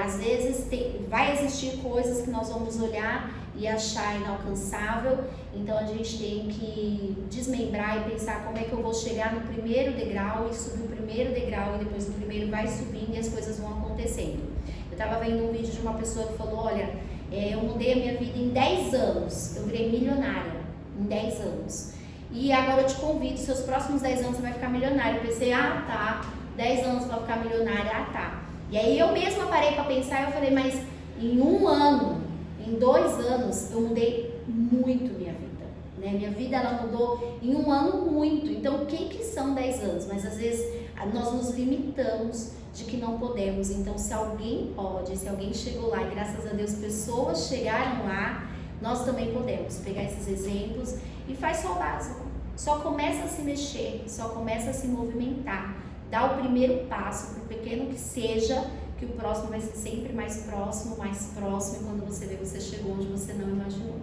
Às vezes vai existir coisas que nós vamos olhar e achar inalcançável, então a gente tem que desmembrar e pensar como é que eu vou chegar no primeiro degrau, e subir o primeiro degrau, e depois o primeiro vai subindo e as coisas vão acontecendo. Eu estava vendo um vídeo de uma pessoa que falou: olha, eu mudei a minha vida em 10 anos, eu virei milionária em 10 anos, e agora eu te convido, seus próximos 10 anos você vai ficar milionária. Eu pensei: ah tá, 10 anos para ficar milionária, ah tá. E aí eu mesma parei para pensar e eu falei: mas em 1 ano, em 2 anos, eu mudei muito minha vida, né? Minha vida, ela mudou em 1 ano muito. Então, o que são 10 anos? Mas às vezes nós nos limitamos de que não podemos. Então, se alguém pode, se alguém chegou lá, e graças a Deus pessoas chegaram lá, nós também podemos pegar esses exemplos e faz só o básico. Só começa a se mexer, só começa a se movimentar. Dá o primeiro passo, por pequeno que seja, que o próximo vai ser sempre mais próximo, e quando você vê, você chegou onde você não imaginou.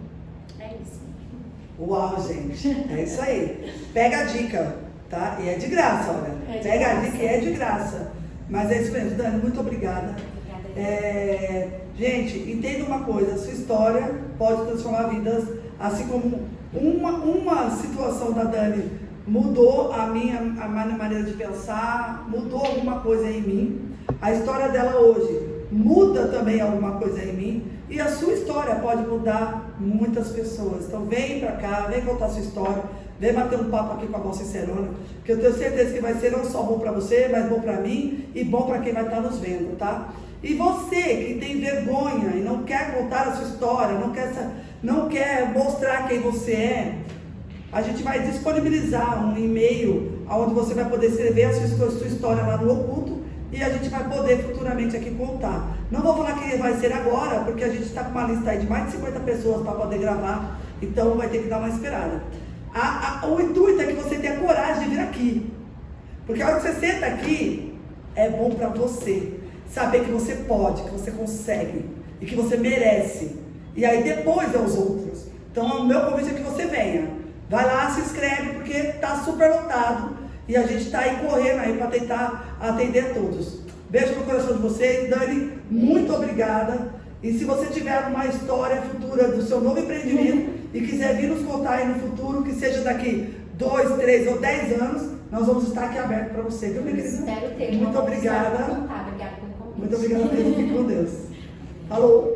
É isso. Uau, gente, é isso aí. Pega a dica, tá? E é de graça, olha. Pega a dica e é de graça. Mas é isso mesmo, Dani, muito obrigada. Gente, entenda uma coisa: a sua história pode transformar vidas, assim como uma situação da Dani mudou a minha maneira de pensar, mudou alguma coisa em mim. A história dela hoje muda também alguma coisa em mim, e a sua história pode mudar muitas pessoas. Então vem pra cá, vem contar a sua história, vem bater um papo aqui com a Val Sincerona, que eu tenho certeza que vai ser não só bom pra você, mas bom pra mim e bom pra quem vai estar nos vendo, tá? E você que tem vergonha e não quer contar a sua história, não quer mostrar quem você é, a gente vai disponibilizar um e-mail onde você vai poder escrever a sua história lá no Oculto, e a gente vai poder futuramente aqui contar. Não vou falar que vai ser agora, porque a gente está com uma lista aí de mais de 50 pessoas para poder gravar, então vai ter que dar uma esperada. O intuito é que você tenha coragem de vir aqui, porque a hora que você senta aqui, é bom para você saber que você pode, que você consegue e que você merece. E aí depois é os outros. Então o meu convite é que você venha. Vai lá, se inscreve, porque tá super lotado e a gente tá aí correndo aí para tentar atender a todos. Beijo no coração de vocês. Dani, muito obrigada. E se você tiver uma história futura do seu novo empreendimento e quiser vir nos contar aí no futuro, que seja daqui 2, 3 ou 10 anos, nós vamos estar aqui aberto para você, viu, minha querida? Espero ter. Muito obrigada. Obrigada pelo convite. Muito obrigada mesmo. Fique com Deus. Falou.